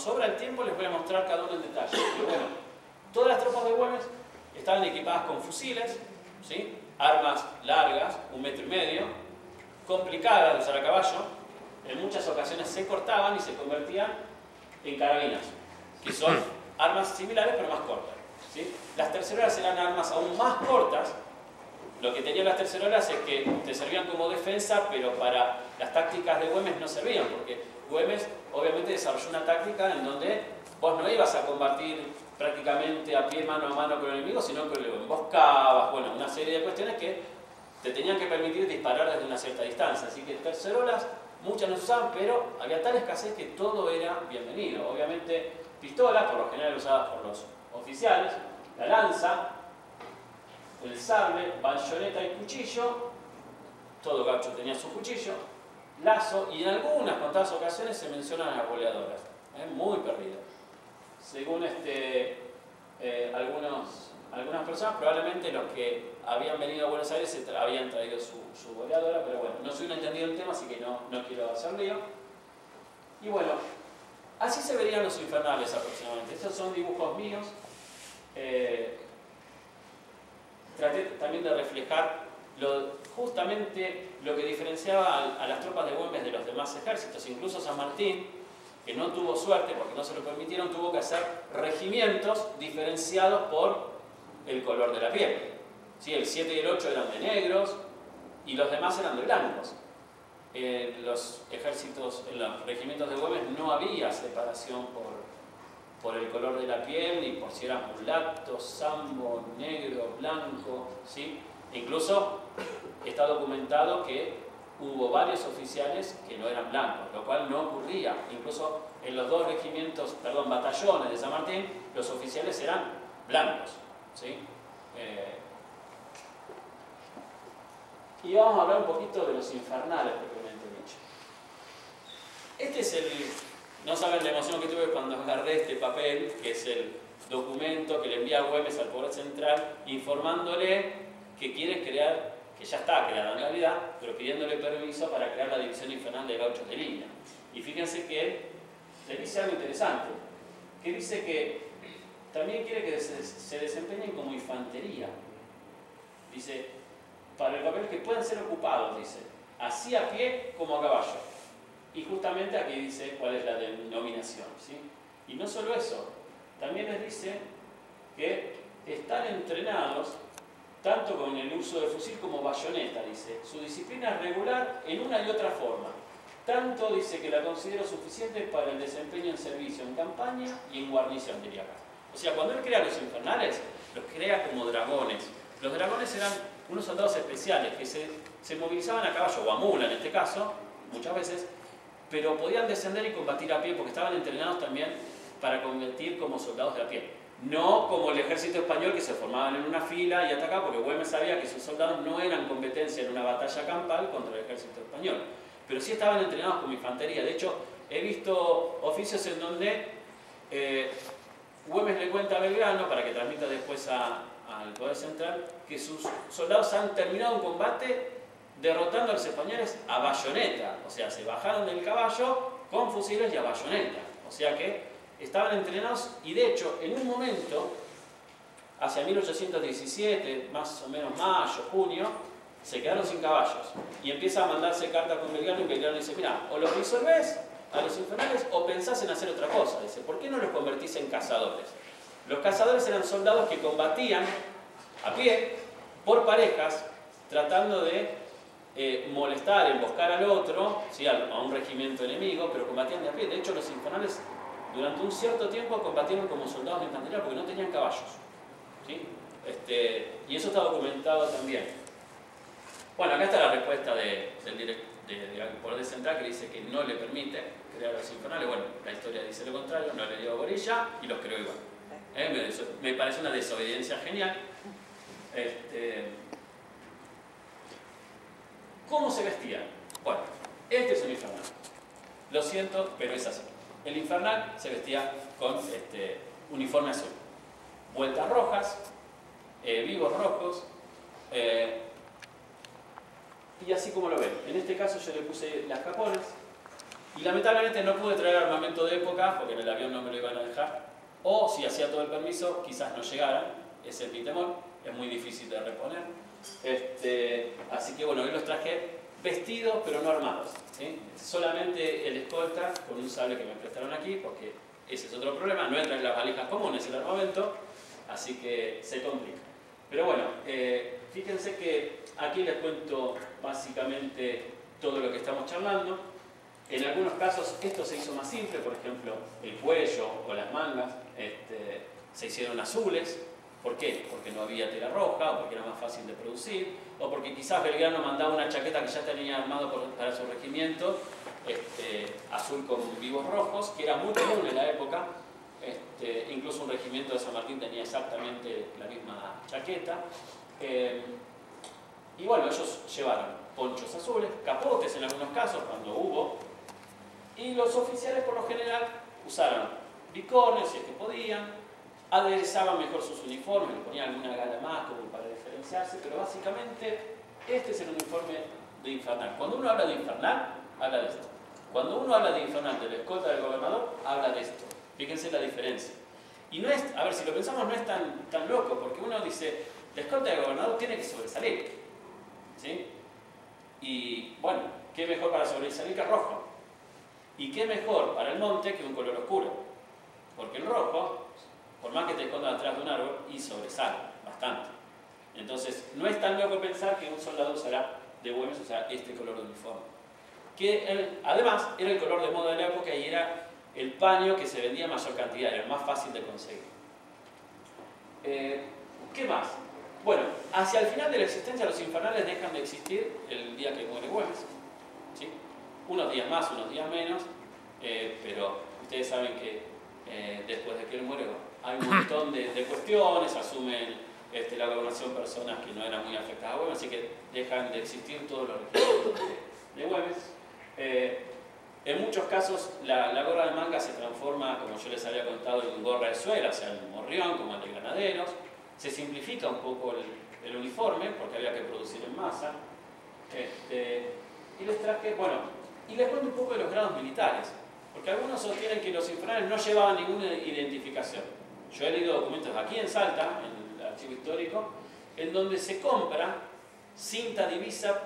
sobra el tiempo les voy a mostrar cada uno en detalle. Pero bueno, todas las tropas de Güemes estaban equipadas con fusiles, ¿sí? Armas largas, 1,5 metros, complicadas de usar a caballo. En muchas ocasiones se cortaban y se convertían en carabinas, que son armas similares pero más cortas, ¿sí? Las tercerolas eran armas aún más cortas. Lo que tenían las tercerolas es que te servían como defensa, pero para las tácticas de Güemes no servían, porque Güemes obviamente desarrolló una táctica en donde vos no ibas a combatir prácticamente a pie, mano a mano con el enemigo, sino que lo emboscabas, bueno, una serie de cuestiones que te tenían que permitir disparar desde una cierta distancia. Así que tercerolas muchas no se usaban, pero había tal escasez que todo era bienvenido. Obviamente pistolas, por lo general usadas por los oficiales, la lanza, el sable, bayoneta y cuchillo, todo gaucho tenía su cuchillo, lazo, y en algunas contadas ocasiones se mencionan las boleadoras, muy perdido. Según algunas personas, probablemente los que habían venido a Buenos Aires habían traído su boleadora, pero bueno, no soy un entendido del tema, así que no quiero hacer lío. Y bueno, así se verían los infernales aproximadamente. Estos son dibujos míos. Traté también de reflejar justamente lo que diferenciaba a las tropas de Güemes de los demás ejércitos. Incluso San Martín, que no tuvo suerte porque no se lo permitieron, tuvo que hacer regimientos diferenciados por el color de la piel. ¿Sí? El 7 y el 8 eran de negros y los demás eran de blancos. En los regimientos de Güemes no había separación por el color de la piel, ni por si eras mulato, sambo, negro, blanco, ¿sí? Incluso está documentado que hubo varios oficiales que no eran blancos, lo cual no ocurría. Incluso en los dos batallones de San Martín, los oficiales eran blancos, ¿sí? Y vamos a hablar un poquito de los infernales, propiamente dicho. Este es no saben la emoción que tuve cuando agarré este papel, que es el documento que le envía Güemes al Poder Central, informándole que quiere crear, que ya está creada en realidad, pero pidiéndole permiso para crear la División Infernal de Gauchos de Línea. Y fíjense que le dice algo interesante, que dice que también quiere que se desempeñen como infantería. Dice, para el papel que puedan ser ocupados, dice, así a pie como a caballo. Y justamente aquí dice cuál es la denominación, ¿sí? Y no solo eso, también les dice que están entrenados tanto con el uso de fusil como bayoneta, dice. Su disciplina es regular en una y otra forma. Tanto dice que la considero suficiente para el desempeño en servicio en campaña y en guarnición, diría acá. O sea, cuando él crea los infernales, los crea como dragones. Los dragones eran unos soldados especiales que se movilizaban a caballo o a mula en este caso, muchas veces, pero podían descender y combatir a pie porque estaban entrenados también para combatir como soldados de a pie. No como el ejército español, que se formaban en una fila y atacaban, porque Güemes sabía que sus soldados no eran competencia en una batalla campal contra el ejército español. Pero sí estaban entrenados como infantería. De hecho, he visto oficios en donde Güemes le cuenta a Belgrano, para que transmita después al Poder Central, que sus soldados han terminado un combate derrotando a los españoles a bayoneta. O sea, se bajaron del caballo con fusiles y a bayoneta. O sea que estaban entrenados y de hecho en un momento, hacia 1817, más o menos mayo, junio, se quedaron sin caballos y empieza a mandarse cartas con Belgrano y Belgrano dice, mira, o los disolvés a los infernales o pensás en hacer otra cosa. Dice, ¿por qué no los convertís en cazadores? Los cazadores eran soldados que combatían a pie, por parejas, tratando de molestar, emboscar al otro, ¿sí? a un regimiento enemigo, pero combatían de a pie. De hecho, los infernales durante un cierto tiempo combatieron como soldados de infantería porque no tenían caballos. ¿Sí? Y eso está documentado también. Bueno, acá está la respuesta del Poder Central, que dice que no le permite crear a los infernales. Bueno, la historia dice lo contrario, no le dio gorilla y los creó igual. Me parece una desobediencia genial. ¿Cómo se vestían? Bueno, este es un infernal. Lo siento, pero es así. El infernal se vestía con uniforme azul, vueltas rojas, vivos rojos, y así como lo ven. En este caso yo le puse las caponas y lamentablemente no pude traer armamento de época porque en el avión no me lo iban a dejar, o si hacía todo el permiso quizás no llegaran, ese es mi temor, es muy difícil de reponer. Así que bueno, hoy los traje vestidos pero no armados, ¿sí? Solamente el escolta con un sable que me prestaron aquí, porque ese es otro problema, no entra en las valijas comunes el armamento, así que se complica. Pero bueno, fíjense que aquí les cuento básicamente todo lo que estamos charlando. En algunos casos esto se hizo más simple, por ejemplo, el cuello o las mangas se hicieron azules. ¿Por qué? Porque no había tela roja, o porque era más fácil de producir, o porque quizás Belgrano mandaba una chaqueta que ya tenía armado para su regimiento, azul con vivos rojos, que era muy común en la época. Incluso un regimiento de San Martín tenía exactamente la misma chaqueta. Y bueno, ellos llevaron ponchos azules, capotes en algunos casos, cuando hubo, y los oficiales por lo general usaron bicornes, si es que podían, aderezaban mejor sus uniformes, le ponían alguna gala más como para diferenciarse, pero básicamente este es el uniforme de infernal. Cuando uno habla de infernal, habla de esto. Cuando uno habla de infernal de la escolta del gobernador, habla de esto. Fíjense la diferencia. Y no es, a ver, si lo pensamos no es tan loco, porque uno dice, la escolta del gobernador tiene que sobresalir, ¿sí? Y bueno, ¿qué mejor para sobresalir que rojo? ¿Y qué mejor para el monte que un color oscuro? Porque el rojo, por más que te escondas atrás de un árbol, y sobresale bastante. Entonces, no es tan loco pensar que un soldado usará de Güemes, o sea, este color de uniforme. Que además era el color de moda de la época y era el paño que se vendía en mayor cantidad, era el más fácil de conseguir. ¿Qué más? Bueno, hacia el final de la existencia los infernales dejan de existir el día que muere Güemes, ¿sí? Unos días más, unos días menos, pero ustedes saben que después de que él muere hay un montón de cuestiones, asumen la gobernación personas que no eran muy afectadas a Güemes, así que dejan de existir todos los registros de Güemes. En muchos casos la gorra de manga se transforma, como yo les había contado, en gorra de suela, o sea, en morrión, como el de granaderos. Se simplifica un poco el uniforme, porque había que producir en masa. Y les traje, bueno, y les cuento un poco de los grados militares, porque algunos sostienen que los infernales no llevaban ninguna identificación. Yo he leído documentos aquí en Salta, en el archivo histórico, en donde se compra cinta divisa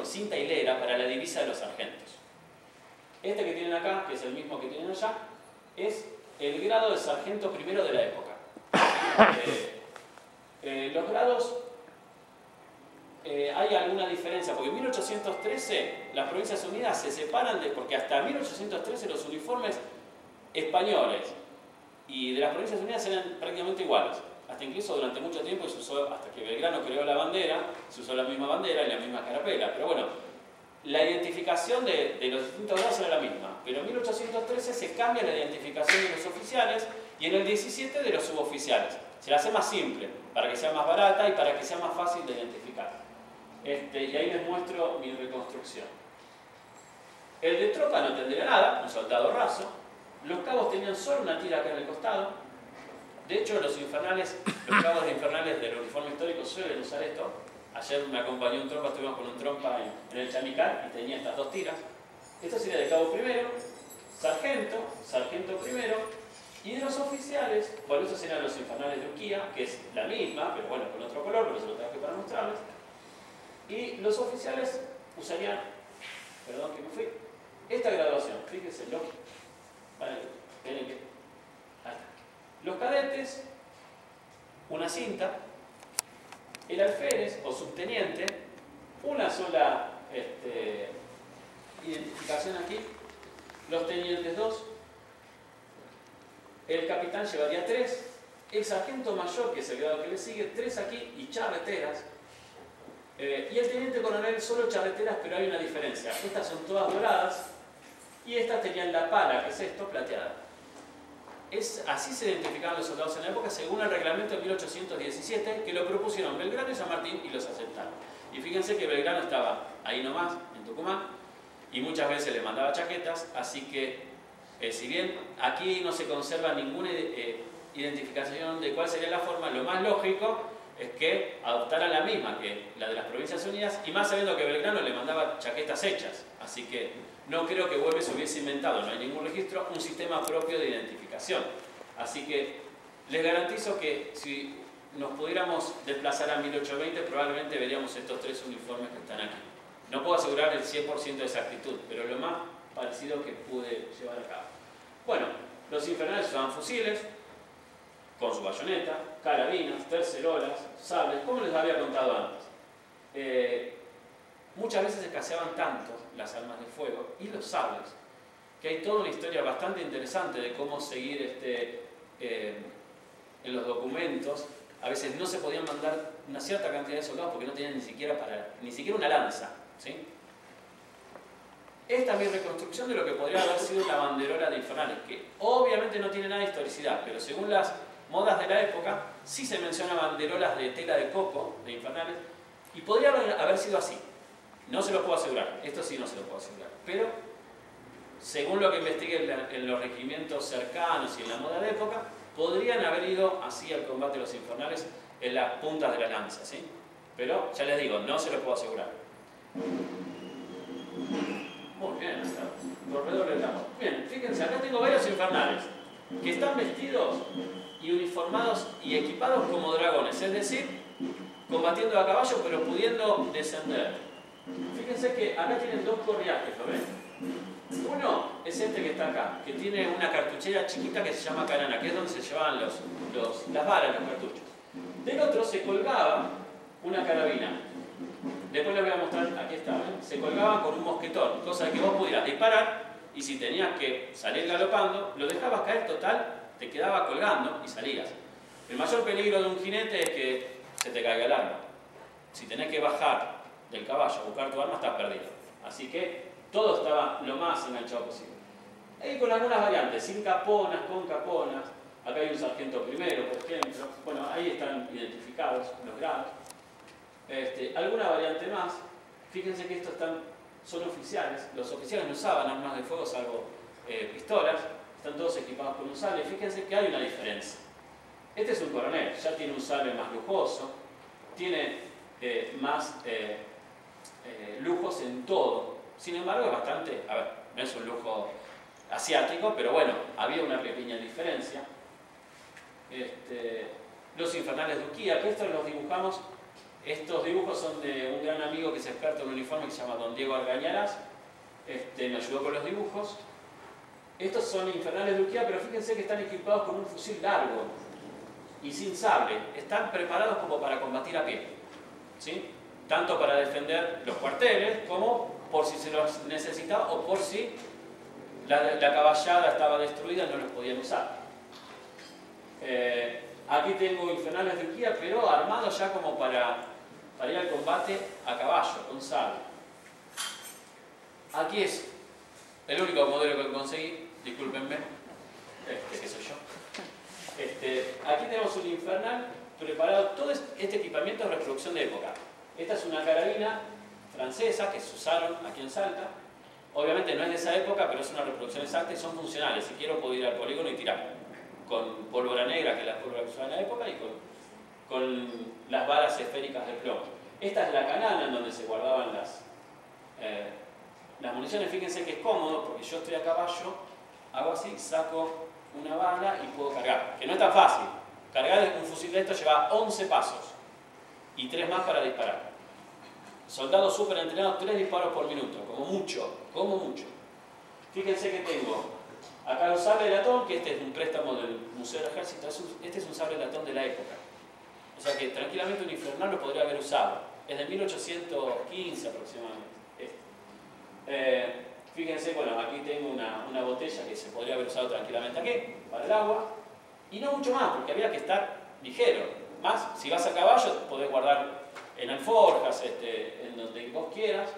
cinta hilera para la divisa de los sargentos. Este que tienen acá, que es el mismo que tienen allá, es el grado de sargento primero de la época. Los grados, hay alguna diferencia, porque en 1813 las Provincias Unidas se separan porque hasta 1813 los uniformes españoles y de las Provincias Unidas eran prácticamente iguales. Hasta incluso durante mucho tiempo se usó, hasta que Belgrano creó la bandera, se usó la misma bandera y la misma carapela. Pero bueno, la identificación identificación de los distintos grados era la misma, pero en 1813 se cambia la identificación de los oficiales y en el 17 de los suboficiales. Se la hace más simple, para que sea más barata y para que sea más fácil de identificar. Y ahí les muestro mi reconstrucción. El de tropa no tendría nada, un soldado raso. Los cabos tenían solo una tira acá en el costado. De hecho, los cabos infernales del uniforme histórico suelen usar esto. Ayer me acompañó un trompa, estuvimos con un trompa en el Chamical y tenía estas dos tiras. Esto sería de cabo primero, sargento primero, y de los oficiales, bueno, estos serían los infernales de Urquía, que es la misma, pero bueno, con otro color, pero se lo traje para mostrarles. Y los oficiales usarían, perdón que me fui, esta graduación, fíjense, vale, tienen que, ahí está. Los cadetes, una cinta, el alférez o subteniente, una sola identificación aquí, los tenientes 2, el capitán llevaría 3, el sargento mayor, que es el grado que le sigue, 3 aquí y charreteras, y el teniente coronel solo charreteras, pero hay una diferencia. Estas son todas doradas y estas tenían la pala, que es esto, plateada. Así se identificaban los soldados en la época según el reglamento de 1817 que lo propusieron Belgrano y San Martín y los aceptaron. Y fíjense que Belgrano estaba ahí nomás, en Tucumán, y muchas veces le mandaba chaquetas, así que si bien aquí no se conserva ninguna identificación de cuál sería la forma, lo más lógico es que adoptaran la misma que la de las Provincias Unidas, y más sabiendo que Belgrano le mandaba chaquetas hechas, así que no creo que Güemes hubiese inventado, no hay ningún registro, un sistema propio de identificación. Así que les garantizo que si nos pudiéramos desplazar a 1820, probablemente veríamos estos 3 uniformes que están aquí. No puedo asegurar el 100% de exactitud, pero lo más parecido que pude llevar a cabo. Bueno, los infernales usaban fusiles, con su bayoneta, carabinas, tercerolas, sables, como les había contado antes. Muchas veces escaseaban tanto las armas de fuego y los sables, que hay toda una historia bastante interesante de cómo seguir en los documentos. A veces no se podían mandar una cierta cantidad de soldados porque no tenían ni siquiera una lanza, ¿sí? Esta es mi reconstrucción de lo que podría haber sido una banderola de infernales, que obviamente no tiene nada de historicidad, pero según las modas de la época, sí se menciona banderolas de tela de coco, de infernales, y podría haber sido así. No se lo puedo asegurar, esto sí no se lo puedo asegurar, pero según lo que investigué en los regimientos cercanos y en la moda de época, podrían haber ido así al combate de los infernales en las puntas de la lanza, ¿sí? Pero ya les digo, no se lo puedo asegurar. Muy bien, corredor de blanco. Bien, fíjense, acá tengo varios infernales que están vestidos y uniformados y equipados como dragones, es decir, combatiendo a caballo pero pudiendo descender. Fíjense que acá tienen 2 corriajes, ¿lo ven? Uno es este que está acá, que tiene una cartuchera chiquita que se llama canana, que es donde se llevaban las balas, los cartuchos. Del otro se colgaba una carabina. Después les voy a mostrar, aquí está, ¿ven? Se colgaba con un mosquetón, cosa de que vos pudieras disparar y si tenías que salir galopando, lo dejabas caer total, te quedaba colgando y salías. El mayor peligro de un jinete es que se te caiga el arma. Si tenés que bajar del caballo a buscar tu arma, estás perdido. Así que todo estaba lo más enganchado posible. Ahí con algunas variantes, sin caponas, con caponas. Acá hay un sargento primero, por ejemplo. Bueno, ahí están identificados los grados. Alguna variante más. Fíjense que estos son oficiales. Los oficiales no usaban armas de fuego salvo pistolas. Están todos equipados con un sable. Fíjense que hay una diferencia. Este es un coronel, ya tiene un sable más lujoso, tiene más lujos en todo. Sin embargo, es bastante, no es un lujo asiático, pero bueno, había una pequeña diferencia. Los infernales de Urquía, que estos los dibujamos. Estos dibujos son de un gran amigo que es experto en uniforme que se llama Don Diego Argañarás. Me ayudó con los dibujos. Estos son infernales de Urquía, pero fíjense que están equipados con un fusil largo y sin sable. Están preparados como para combatir a pie, ¿sí? Tanto para defender los cuarteles como por si se los necesitaba o por si la caballada estaba destruida y no los podían usar. Aquí tengo infernales de Urquía, pero armados ya como para ir al combate a caballo, con sable. Aquí es el único modelo que conseguí, discúlpenme, que soy yo. Aquí tenemos un infernal preparado, todo este equipamiento es reproducción de época. Esta es una carabina francesa que se usaron aquí en Salta. Obviamente no es de esa época, pero es una reproducción exacta y son funcionales. Si quiero puedo ir al polígono y tirar. Con pólvora negra, que es la pólvora que usaba en la época, y con las balas esféricas de plomo. Esta es la canana en donde se guardaban las municiones. Fíjense que es cómodo porque yo estoy a caballo, hago así, saco una bala y puedo cargar. Que no es tan fácil. Cargar un fusil de esto lleva 11 pasos y 3 más para disparar. Soldados súper entrenados, 3 disparos por minuto, como mucho, como mucho. Fíjense que tengo acá un sable de latón, que este es un préstamo del Museo del Ejército, este es un sable de latón de la época. O sea que tranquilamente un infernal lo podría haber usado. Es de 1815 aproximadamente. Fíjense, bueno, aquí tengo una botella que se podría haber usado tranquilamente aquí, para el agua. Y no mucho más, porque había que estar ligero. Más, si vas a caballo, podés guardar en alforjas, en donde vos quieras.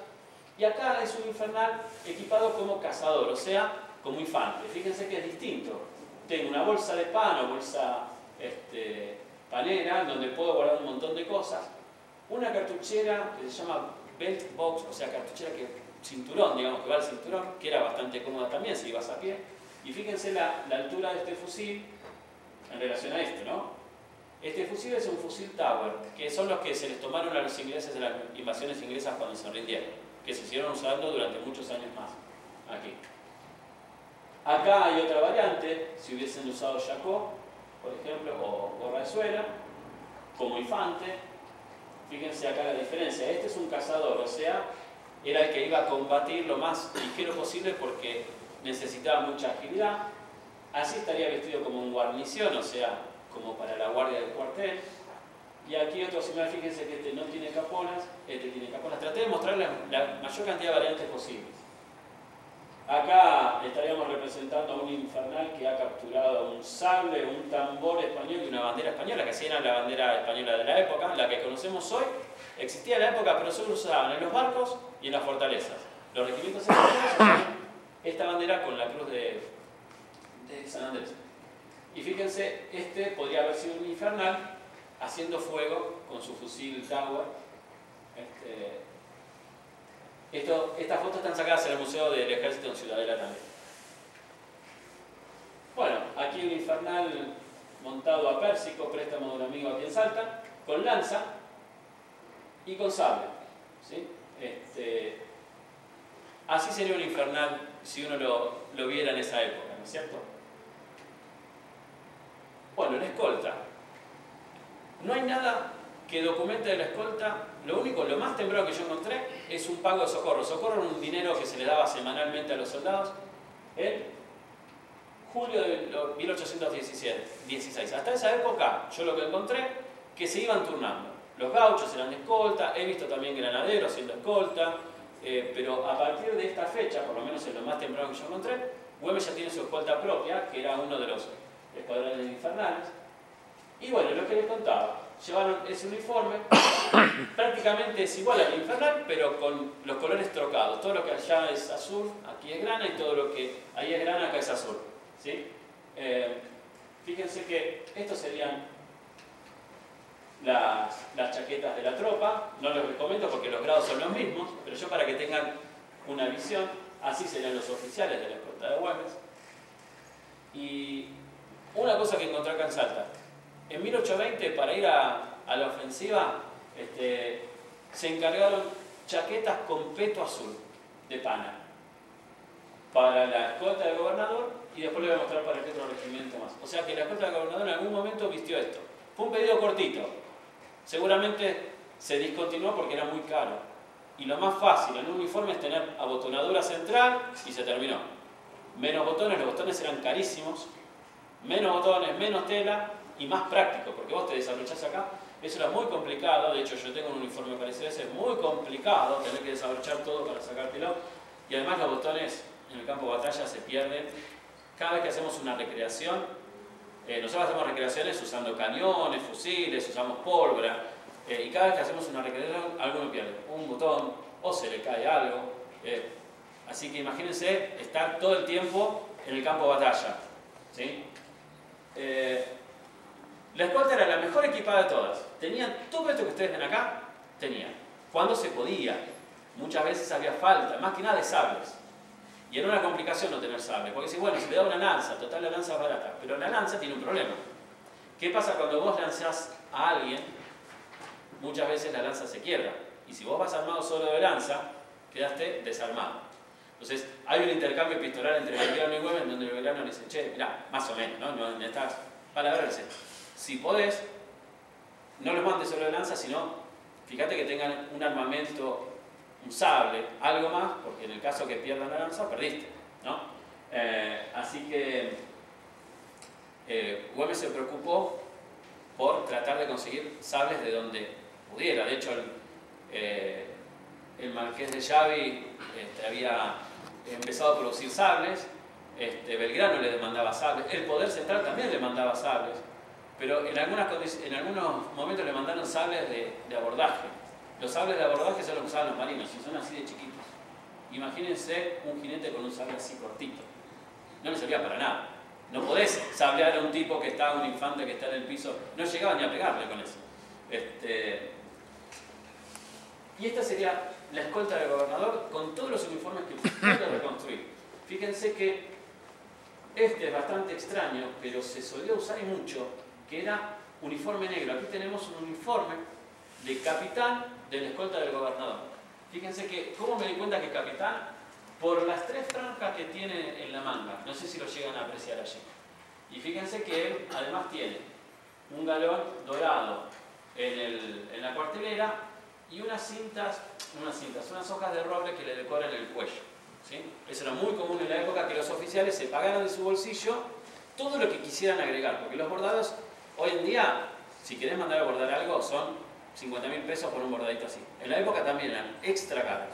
Y acá es un infernal equipado como cazador, o sea, como infante. Fíjense que es distinto. Tengo una bolsa de pan o bolsa panera, donde puedo guardar un montón de cosas. Una cartuchera que se llama belt box, o sea, cartuchera cinturón, digamos, que va al cinturón, que era bastante cómoda también si ibas a pie. Y fíjense la altura de este fusil en relación a este, ¿no? Este fusil es un fusil Tower, que son los que se les tomaron a los ingleses de las invasiones inglesas cuando se rindieron, que se siguieron usando durante muchos años más. Aquí. Acá hay otra variante, si hubiesen usado Jacó, por ejemplo, o gorra de suela, como infante. Fíjense acá la diferencia. Este es un cazador, o sea, era el que iba a combatir lo más ligero posible porque necesitaba mucha agilidad. Así estaría vestido como un guarnición, o sea, como para la guardia del cuartel. Y aquí otro similar, fíjense que este no tiene caponas, este tiene caponas. Traté de mostrarles la mayor cantidad de variantes posibles. Acá estaríamos representando a un infernal que ha capturado un sable, un tambor español y una bandera española, que así era la bandera española de la época, la que conocemos hoy. Existía en la época, pero solo usaban en los barcos y en las fortalezas. Los regimientos españoles usaban esta bandera con la cruz de San Andrés. Y fíjense, este podría haber sido un infernal haciendo fuego con su fusil Tower. Estas fotos están sacadas en el Museo del Ejército en Ciudadela también. Bueno, aquí un infernal montado a Pérsico, préstamo de un amigo aquí en Salta, con lanza y con sable. ¿Sí? Así sería un infernal si uno lo viera en esa época, ¿no es cierto? Bueno, la escolta. No hay nada que documente la escolta. Lo más temprano que yo encontré es un pago de socorro. Socorro era un dinero que se le daba semanalmente a los soldados en julio de 1816. Hasta esa época, yo lo que encontré, que se iban turnando. Los gauchos eran de escolta, he visto también granaderos siendo escolta, pero a partir de esta fecha, por lo menos en lo más temprano que yo encontré, Güemes ya tiene su escolta propia, que era uno de los escuadrones infernales. Y bueno, lo que les contaba, llevaron ese uniforme, prácticamente es igual al infernal, pero con los colores trocados. Todo lo que allá es azul, aquí es grana, y todo lo que ahí es grana, acá es azul. ¿Sí? Fíjense que estos serían las chaquetas de la tropa. No les comento porque los grados son los mismos, pero yo para que tengan una visión, así serían los oficiales de la escolta de Güemes. Y una cosa que encontré acá en Salta. En 1820, para ir a la ofensiva, se encargaron chaquetas con peto azul de pana para la escolta del gobernador, y después les voy a mostrar para qué otro regimiento más. O sea que la escolta del gobernador en algún momento vistió esto. Fue un pedido cortito. Seguramente se discontinuó porque era muy caro. Y lo más fácil en un uniforme es tener abotonadura central y se terminó. Menos botones, los botones eran carísimos. Menos botones, menos tela y más práctico, porque vos te desabrochás acá. Eso era muy complicado. De hecho, yo tengo un uniforme parecido a ese. Es muy complicado tener que desabrochar todo para sacártelo. Y además los botones en el campo de batalla se pierden. Cada vez que hacemos una recreación, nosotros hacemos recreaciones usando cañones, fusiles, usamos pólvora, y cada vez que hacemos una recreación, alguno pierde un botón o se le cae algo. Así que imagínense estar todo el tiempo en el campo de batalla, ¿sí? La escolta era la mejor equipada de todas. Tenían todo esto que ustedes ven acá, tenían. Cuando se podía. Muchas veces había falta, más que nada de sables. Y era una complicación no tener sable, porque si bueno, se le da una lanza, total la lanza es barata, pero la lanza tiene un problema. ¿Qué pasa cuando vos lanzás a alguien? Muchas veces la lanza se quiebra. Y si vos vas armado solo de lanza, quedaste desarmado. Entonces, hay un intercambio epistolar entre Belgrano y Güemes, donde Belgrano le dice, che, mirá, más o menos, ¿no? No estás para verse. Si podés, no los mandes solo de lanza, sino, fíjate que tengan un armamento, un sable, algo más, porque en el caso que pierdan la lanza, perdiste, ¿no? Así que Güemes se preocupó por tratar de conseguir sables de donde pudiera. De hecho, el marqués de Xavi había empezado a producir sables, Belgrano le demandaba sables, el Poder Central también le mandaba sables, pero en algunos momentos le mandaron sables de abordaje. Los sables de abordaje son los que usaban los marinos y son así de chiquitos. Imagínense un jinete con un sable así cortito. No le servía para nada. No podés sablear a un tipo que está, un infante que está en el piso. No llegaba ni a pegarle con eso. Y esta sería la escolta del gobernador con todos los uniformes que pudo reconstruir. Fíjense que este es bastante extraño, pero se solía usar y mucho, que era uniforme negro. Aquí tenemos un uniforme de capitán de la escolta del gobernador. Fíjense que, ¿cómo me di cuenta que capitán? Por las 3 franjas que tiene en la manga. No sé si lo llegan a apreciar allí. Y fíjense que él además tiene un galón dorado en la cuartelera y unas hojas de roble que le decoran el cuello. ¿Sí? Eso era muy común en la época, que los oficiales se pagaran de su bolsillo todo lo que quisieran agregar, porque los bordados, hoy en día, si querés mandar a bordar algo, son 50.000 pesos por un bordadito así. En la época también eran extra caros.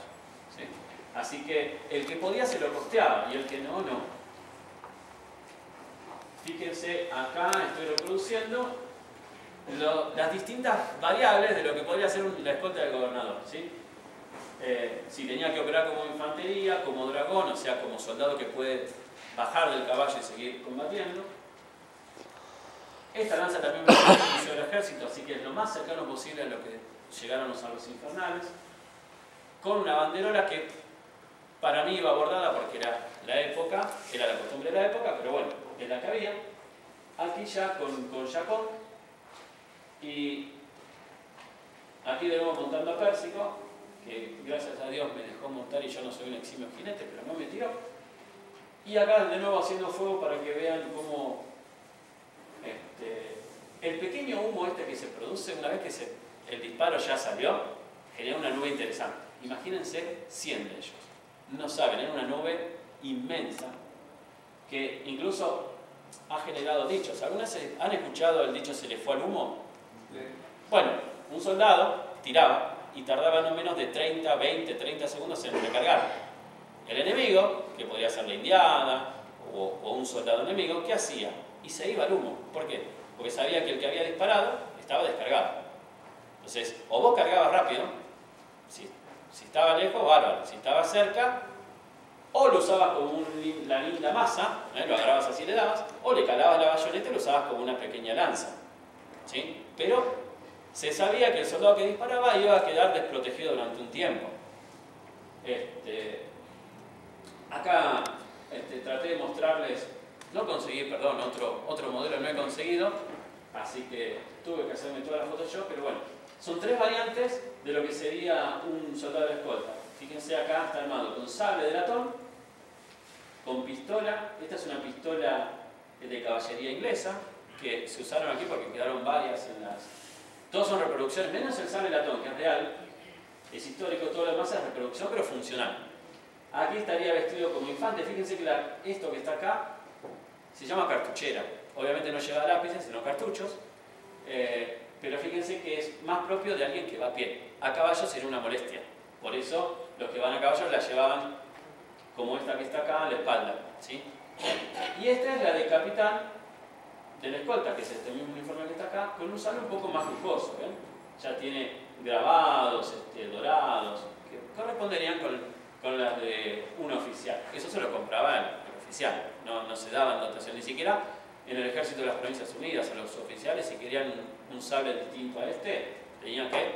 ¿Sí? Así que el que podía se lo costeaba y el que no, no. Fíjense, acá estoy reproduciendo las distintas variables de lo que podría ser la escolta del gobernador. ¿Sí? Si tenía que operar como infantería, como dragón, o sea, como soldado que puede bajar del caballo y seguir combatiendo. Esta lanza también me inició del ejército, así que es lo más cercano posible a lo que llegaron los salvos infernales. Con una banderola que para mí iba bordada porque era la época, era la costumbre de la época, pero bueno, es la que había. Aquí ya con Jacón. Y aquí de nuevo montando a Pérsico, que gracias a Dios me dejó montar y yo no soy un eximio jinete, pero no me tiró. Y acá de nuevo haciendo fuego para que vean cómo el pequeño humo que se produce una vez que el disparo ya salió, genera una nube interesante. Imagínense 100 de ellos. No saben, era una nube inmensa que incluso ha generado dichos. ¿Algunas han escuchado el dicho "se le fue al humo"? Sí. Bueno, un soldado tiraba y tardaba no menos de 30, 20, 30 segundos en recargar. El enemigo, que podría ser la indiada o un soldado enemigo, ¿qué hacía? Y se iba al humo. ¿Por qué? Porque sabía que el que había disparado estaba descargado. Entonces, o vos cargabas rápido, si estaba lejos, bárbaro. Si estaba cerca, o lo usabas como la linda masa, lo agarrabas así y le dabas, o le calabas la bayoneta y lo usabas como una pequeña lanza. ¿Sí? Pero se sabía que el soldado que disparaba iba a quedar desprotegido durante un tiempo. Acá traté de mostrarles, no conseguí, perdón, otro modelo no he conseguido, así que tuve que hacerme toda la Photoshop, pero bueno, son 3 variantes de lo que sería un soldado de escolta. Fíjense, acá está armado con sable de latón, con pistola. Esta es una pistola de caballería inglesa, que se usaron aquí porque quedaron varias en las... Todos son reproducciones, menos el sable de latón, que es real, es histórico, todo lo demás es reproducción, pero funcional. Aquí estaría vestido como infante. Fíjense que esto que está acá se llama cartuchera. Obviamente no lleva lápices, sino cartuchos. Pero fíjense que es más propio de alguien que va a pie. A caballo sería una molestia. Por eso los que van a caballo la llevaban como esta que está acá a la espalda. ¿Sí? Y esta es la de capitán de la escolta, que es este mismo uniforme que está acá, con un sable un poco más lujoso. ¿Ven? Ya tiene grabados, dorados, que corresponderían con las de un oficial. eso se lo compraba el oficial, no se daban dotación, ni siquiera en el ejército de las Provincias Unidas, a los oficiales, si querían un sable distinto a este, tenían que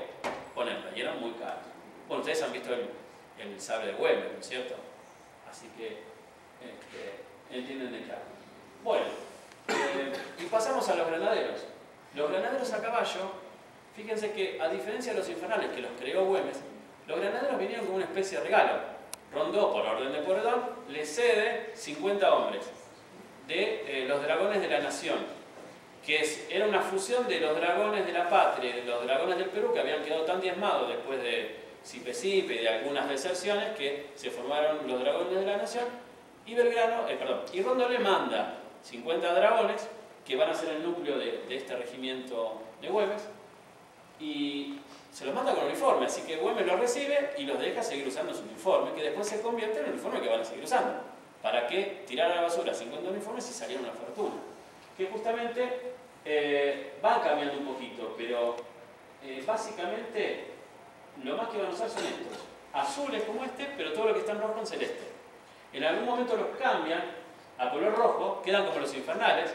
ponerlo, y eran muy caros. Bueno, ustedes han visto el sable de Güemes, ¿no es cierto? Así que entienden de qué hablo. Bueno, y pasamos a los granaderos. Los granaderos a caballo, fíjense que a diferencia de los infernales que los creó Güemes, los granaderos vinieron como una especie de regalo. Rondó, por orden de Pueyrredón, le cede 50 hombres de los dragones de la nación, que era una fusión de los dragones de la patria y de los dragones del Perú, que habían quedado tan diezmados después de Sipe-Sipe y de algunas deserciones, que se formaron los dragones de la nación, y Rondó le manda 50 dragones, que van a ser el núcleo de este regimiento de Güemes, y se los manda con uniforme, así que Güemes los recibe y los deja seguir usando su uniforme, que después se convierte en el uniforme que van a seguir usando. ¿Para qué tirar a la basura 50 uniformes si salían una fortuna? Que justamente van cambiando un poquito, pero básicamente lo más que van a usar son estos. Azules como este, pero todo lo que está en rojo en celeste. En algún momento los cambian a color rojo, quedan como los infernales.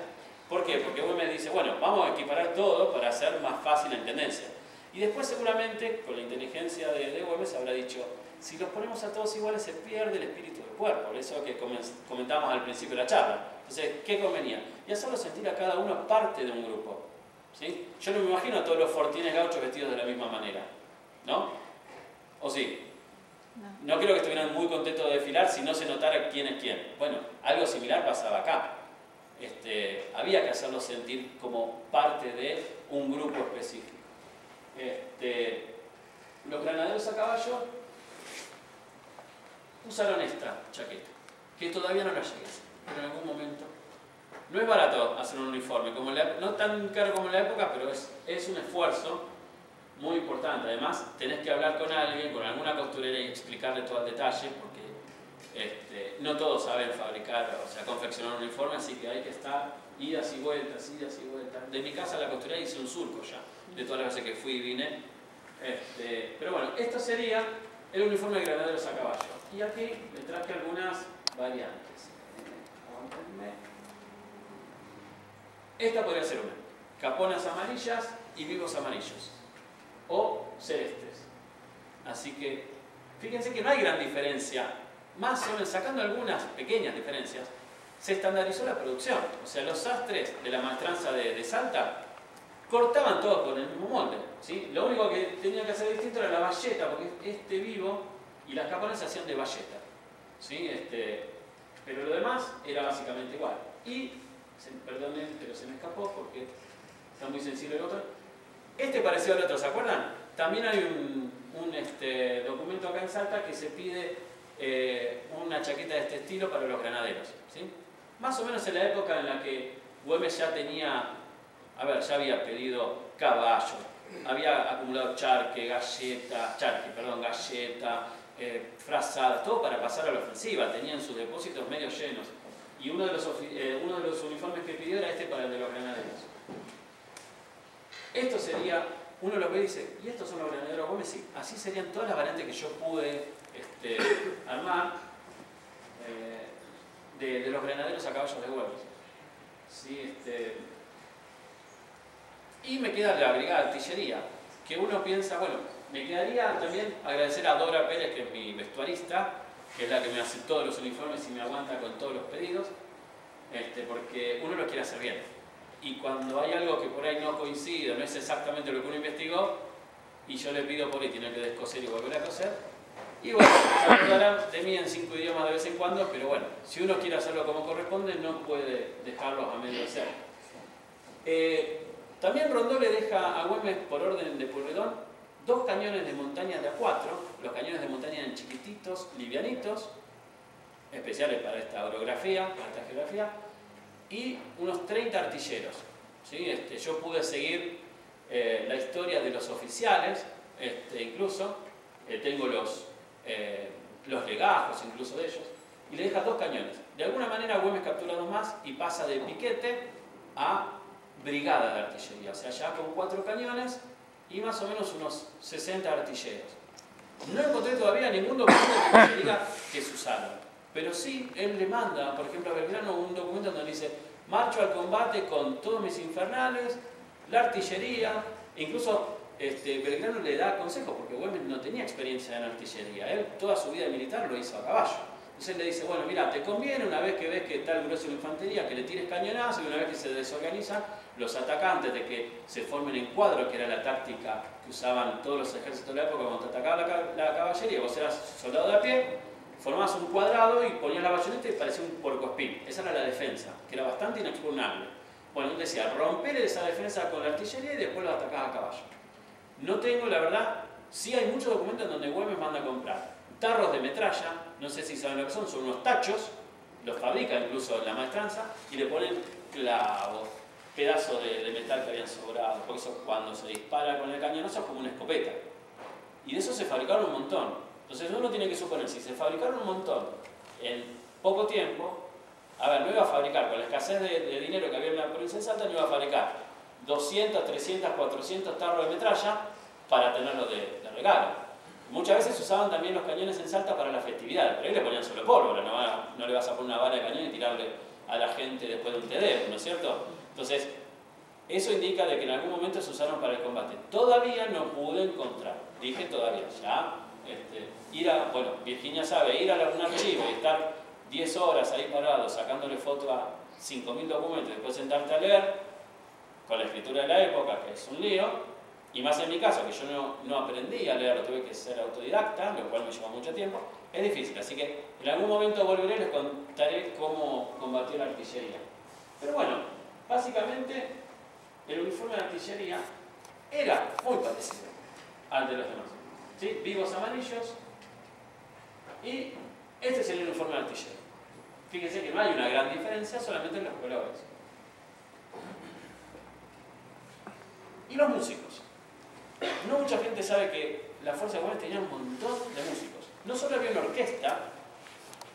¿Por qué? Porque Güemes dice, bueno, vamos a equiparar todo para hacer más fácil la intendencia. Y después seguramente, con la inteligencia de Güemes, habrá dicho, si los ponemos a todos iguales se pierde el espíritu del cuerpo, eso que comentamos al principio de la charla. Entonces, ¿qué convenía? Y hacerlo sentir a cada uno parte de un grupo. ¿Sí? Yo no me imagino a todos los fortines gauchos vestidos de la misma manera, ¿no? ¿O sí? No creo que estuvieran muy contentos de desfilar si no se notara quién es quién. Bueno, algo similar pasaba acá. Había que hacerlos sentir como parte de un grupo específico. Los granaderos a caballo usaron esta chaqueta, que todavía no la llegué, pero en algún momento. No es barato hacer un uniforme, no tan caro como en la época, pero es un esfuerzo muy importante. Además, tenés que hablar con alguien, con alguna costurera y explicarle todo el detalle, porque no todos saben fabricar, o sea, confeccionar un uniforme, así que hay que estar idas y vueltas, idas y vueltas. De mi casa a la costurera hice un surco ya, de todas las veces que fui y vine. Pero bueno, esto sería el uniforme de granaderos a caballo. Y aquí le traje algunas variantes. Esta podría ser una. Caponas amarillas y vivos amarillos. O celestes. Así que, fíjense que no hay gran diferencia. Más o menos, sacando algunas pequeñas diferencias, se estandarizó la producción. O sea, los sastres de la maestranza de Salta cortaban todo con el mismo molde, ¿sí? Lo único que tenían que hacer distinto era la bayeta, porque este vivo y las caponas se hacían de bayeta, ¿sí? Pero lo demás era básicamente igual. Y, perdonen, pero se me escapó porque está muy sensible el otro. Parecido al otro, ¿se acuerdan? También hay un documento acá en Salta que se pide una chaqueta de este estilo para los granaderos, ¿sí? Más o menos en la época en la que Güemes ya tenía, ya había pedido caballo, había acumulado galleta, frazada, todo para pasar a la ofensiva, tenían sus depósitos medio llenos. Y uno de los uniformes que pidió era para el de los granaderos. Esto sería, uno lo ve y dice, ¿y estos son los granaderos Güemes? Sí, así serían todas las variantes que yo pude armar de los granaderos a caballos de Güemes. ¿Sí? Y me queda la brigada de artillería, que uno piensa, bueno, me quedaría también agradecer a Dora Pérez, que es mi vestuarista, que es la que me hace todos los uniformes y me aguanta con todos los pedidos, porque uno lo quiere hacer bien. Y cuando hay algo que por ahí no coincide, no es exactamente lo que uno investigó, y yo le pido por ahí, tiene que descoser y volver a coser, y bueno, se acordarán de mí en 5 idiomas de vez en cuando, pero bueno, si uno quiere hacerlo como corresponde, no puede dejarlos a medio hacer. También Rondó le deja a Güemes, por orden de Pueyrredón, 2 cañones de montaña de A4. Los cañones de montaña eran chiquititos, livianitos, especiales para esta orografía, para esta geografía, y unos 30 artilleros. ¿Sí? Yo pude seguir la historia de los oficiales, incluso, tengo los legajos incluso de ellos, y le deja 2 cañones. De alguna manera Güemes captura 2 más y pasa de piquete a brigada de artillería, o sea, ya con 4 cañones y más o menos unos 60 artilleros. No encontré todavía ningún documento que me diga que se usaron, pero sí él le manda, por ejemplo, a Belgrano un documento donde dice: marcho al combate con todos mis infernales, la artillería, e incluso Belgrano le da consejos, porque Güemes no tenía experiencia en artillería, él toda su vida militar lo hizo a caballo. Entonces él le dice: bueno, mira, te conviene, una vez que ves que está el grueso de la infantería, que le tires cañonazo, y una vez que se desorganizan los atacantes, de que se formen en cuadro, que era la táctica que usaban todos los ejércitos de la época cuando te atacaba la caballería, vos eras soldado de a pie, formabas un cuadrado y ponías la bayoneta y parecía un puercoespín. Esa era la defensa, que era bastante inexpugnable. Bueno, él decía: romper esa defensa con la artillería y después lo atacabas a caballo. No tengo, la verdad, sí hay muchos documentos en donde Güemes manda a comprar tarros de metralla, no sé si saben lo que son unos tachos, los fabrica incluso en la maestranza, y le ponen clavos, pedazos de metal que habían sobrado, porque eso cuando se dispara con el cañonazo es como una escopeta. Y de eso se fabricaron un montón. Entonces uno tiene que suponer, si se fabricaron un montón en poco tiempo, a ver, no iba a fabricar, con la escasez de dinero que había en la provincia de Salta, no iba a fabricar 200, 300, 400 tarros de metralla para tenerlos de regalo. Muchas veces usaban también los cañones en Salta para las festividades, pero ahí le ponían solo pólvora, no le vas a poner una vara de cañón y tirarle a la gente después de un TD, ¿no es cierto? Entonces, eso indica de que en algún momento se usaron para el combate. Todavía no pude encontrar, dije todavía, ya, bueno, Virginia sabe, ir a un archivo y estar 10 horas ahí parado sacándole foto a 5.000 documentos y después sentarte a leer, con la escritura de la época, que es un lío. Y más en mi caso, que yo no aprendí a leer, tuve que ser autodidacta, lo cual me llevó mucho tiempo, es difícil. Así que en algún momento volveré y les contaré cómo combatió la artillería. Pero bueno, básicamente el uniforme de artillería era muy parecido al de los demás. ¿Sí? Vivos amarillos, y este es el uniforme de artillería. Fíjense que no hay una gran diferencia, solamente en los colores. Y los músicos. No mucha gente sabe que la Fuerza de Güemes tenía un montón de músicos. No solo había una orquesta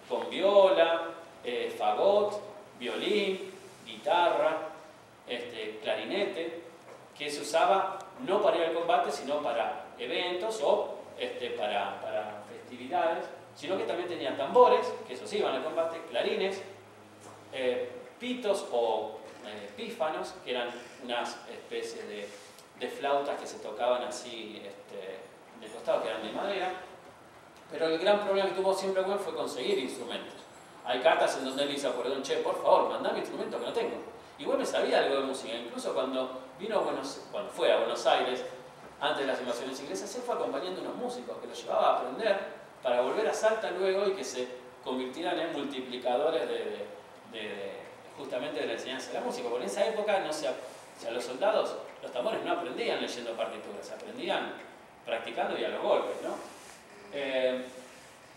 con viola, fagot, violín, guitarra, clarinete, que se usaba no para ir al combate, sino para eventos o para festividades, sino que también tenía tambores, que esos iban al combate, clarines, pitos o pífanos, que eran unas especies de flautas que se tocaban así de costado, que eran de madera. Pero el gran problema que tuvo siempre Güemes fue conseguir instrumentos. Hay cartas en donde él dice a Pueyrredón: che, por favor, mandame instrumentos que no tengo. Y Güemes sabía algo de música, incluso cuando fue a Buenos Aires, antes de las invasiones inglesas, él fue acompañando a unos músicos que los llevaba a aprender para volver a Salta luego y que se convirtieran en multiplicadores justamente de la enseñanza de la música. Porque en esa época los soldados, los tambores no aprendían leyendo partituras, aprendían practicando y a los golpes, ¿no?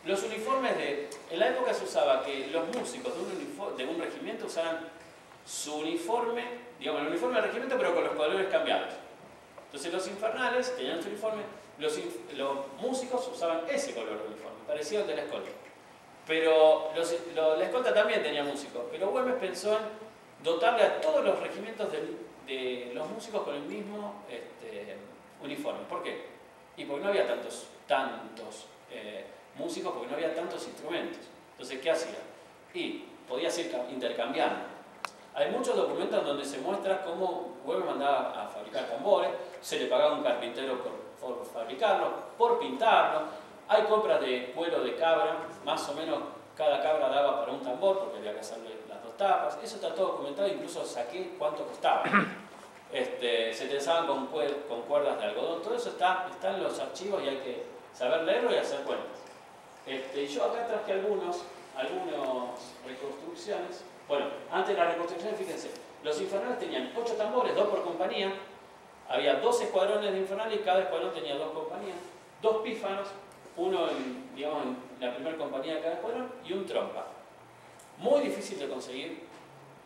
Los uniformes en la época se usaba que los músicos de un regimiento usaran su uniforme, digamos el uniforme del regimiento, pero con los colores cambiados. Entonces los infernales tenían su uniforme, los músicos usaban ese color de uniforme, parecido al de la escolta. Pero la escolta también tenía músicos, pero Güemes pensó en dotarle a todos los regimientos de los músicos con el mismo uniforme. ¿Por qué? Y porque no había tantos músicos, porque no había tantos instrumentos. Entonces, ¿qué hacía? Y podías ir intercambiando. Hay muchos documentos donde se muestra cómo Güemes mandaba a fabricar tambores, se le pagaba un carpintero por fabricarlo, por pintarlo. Hay compras de cuero de cabra, más o menos cada cabra daba para un tambor, porque había que hacerle las dos tapas. Eso está todo documentado, incluso saqué cuánto costaba. Se trenzaban con cuerdas de algodón, todo eso está en los archivos y hay que saber leerlo y hacer cuentas. Yo acá traje algunas reconstrucciones. Bueno, antes de las reconstrucciones, fíjense, los infernales tenían 8 tambores, 2 por compañía, había 2 escuadrones de infernales y cada escuadrón tenía 2 compañías, 2 pífanos, uno en la primera compañía de cada escuadrón y un trompa. Muy difícil de conseguir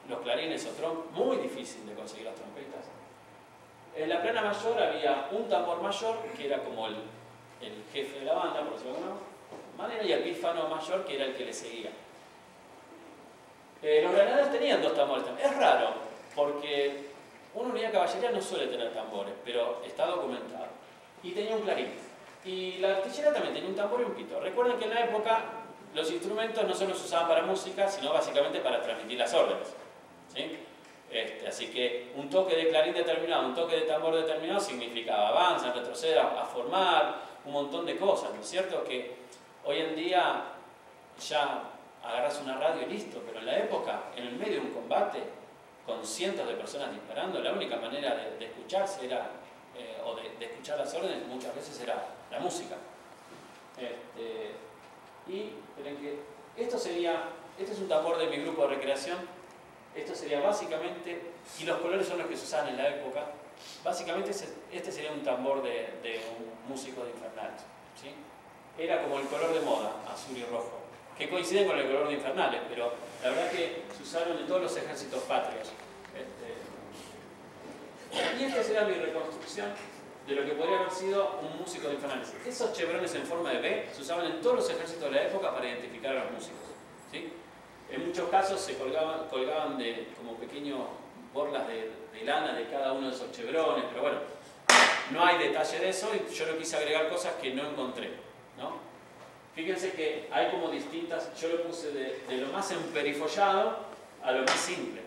los clarines o trompas, muy difícil de conseguir las trompetas. En la plana mayor había un tambor mayor, que era como el jefe de la banda, por decirlo de alguna manera, y el pífano mayor, que era el que le seguía. Los granaderos tenían 2 tambores también. Es raro, porque una unidad de caballería no suele tener tambores, pero está documentado. Y tenía un clarín. Y la artillería también tenía un tambor y un pito. Recuerden que en la época los instrumentos no solo se usaban para música, sino básicamente para transmitir las órdenes. ¿Sí? Así que un toque de clarín determinado, un toque de tambor determinado significaba avanza, retroceder, a formar, un montón de cosas, ¿no es cierto? Que hoy en día ya agarras una radio y listo, pero en la época, en el medio de un combate, con cientos de personas disparando, la única manera de escucharse era, o de escuchar las órdenes, muchas veces era la música. Y esperen que este es un tambor de mi grupo de recreación. Esto sería básicamente, y los colores son los que se usaban en la época, básicamente este sería un tambor de un músico de Infernales. ¿Sí? Era como el color de moda, azul y rojo, que coinciden con el color de Infernales, pero la verdad que se usaron en todos los ejércitos patrios. Y esta sería mi reconstrucción de lo que podría haber sido un músico de Infernales. Esos chevrones en forma de V se usaban en todos los ejércitos de la época para identificar a los músicos. ¿Sí? En muchos casos se colgaban de como pequeños borlas de lana de cada uno de esos chevrones, pero bueno, no hay detalle de eso y yo le quise agregar cosas que no encontré, ¿no? Fíjense que hay como distintas, yo lo puse de lo más emperifollado a lo más simple,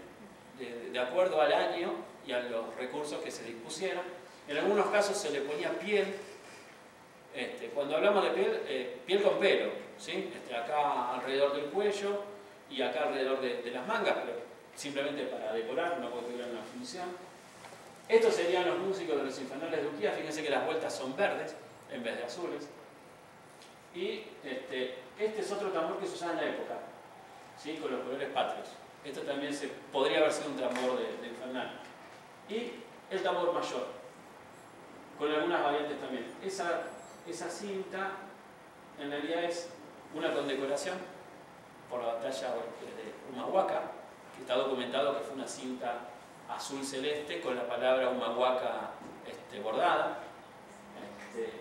de acuerdo al año y a los recursos que se dispusieron. En algunos casos se le ponía piel. Cuando hablamos de piel, piel con pelo, ¿sí? Acá alrededor del cuello y acá alrededor de las mangas, pero simplemente para decorar, no porque tuviera una función. Estos serían los músicos de los Infernales de Uquía. Fíjense que las vueltas son verdes en vez de azules. Y este es otro tambor que se usaba en la época, ¿sí? Con los colores patrios. Esto también podría haber sido un tambor de Infernal. Y el tambor mayor, con algunas variantes también. Esa cinta en realidad es una condecoración por la batalla de Humahuaca, que está documentado que fue una cinta azul celeste con la palabra Humahuaca bordada.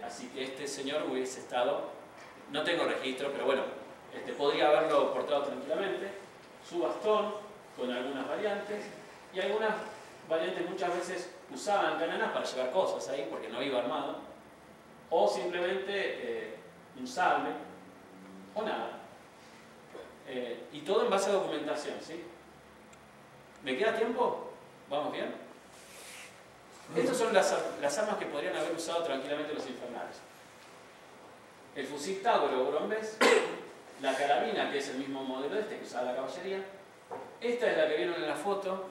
Así que este señor hubiese estado, no tengo registro, pero bueno, podría haberlo portado tranquilamente. Su bastón con algunas variantes, y algunas variantes muchas veces usaban cananas para llevar cosas ahí porque no iba armado, o simplemente un sable o nada. Y todo en base a documentación, ¿sí? ¿Me queda tiempo? ¿Vamos bien? Estas son las armas que podrían haber usado tranquilamente los Infernales. El fusil Tauro o Grombés, la carabina, que es el mismo modelo que usaba la caballería. Esta es la que vieron en la foto,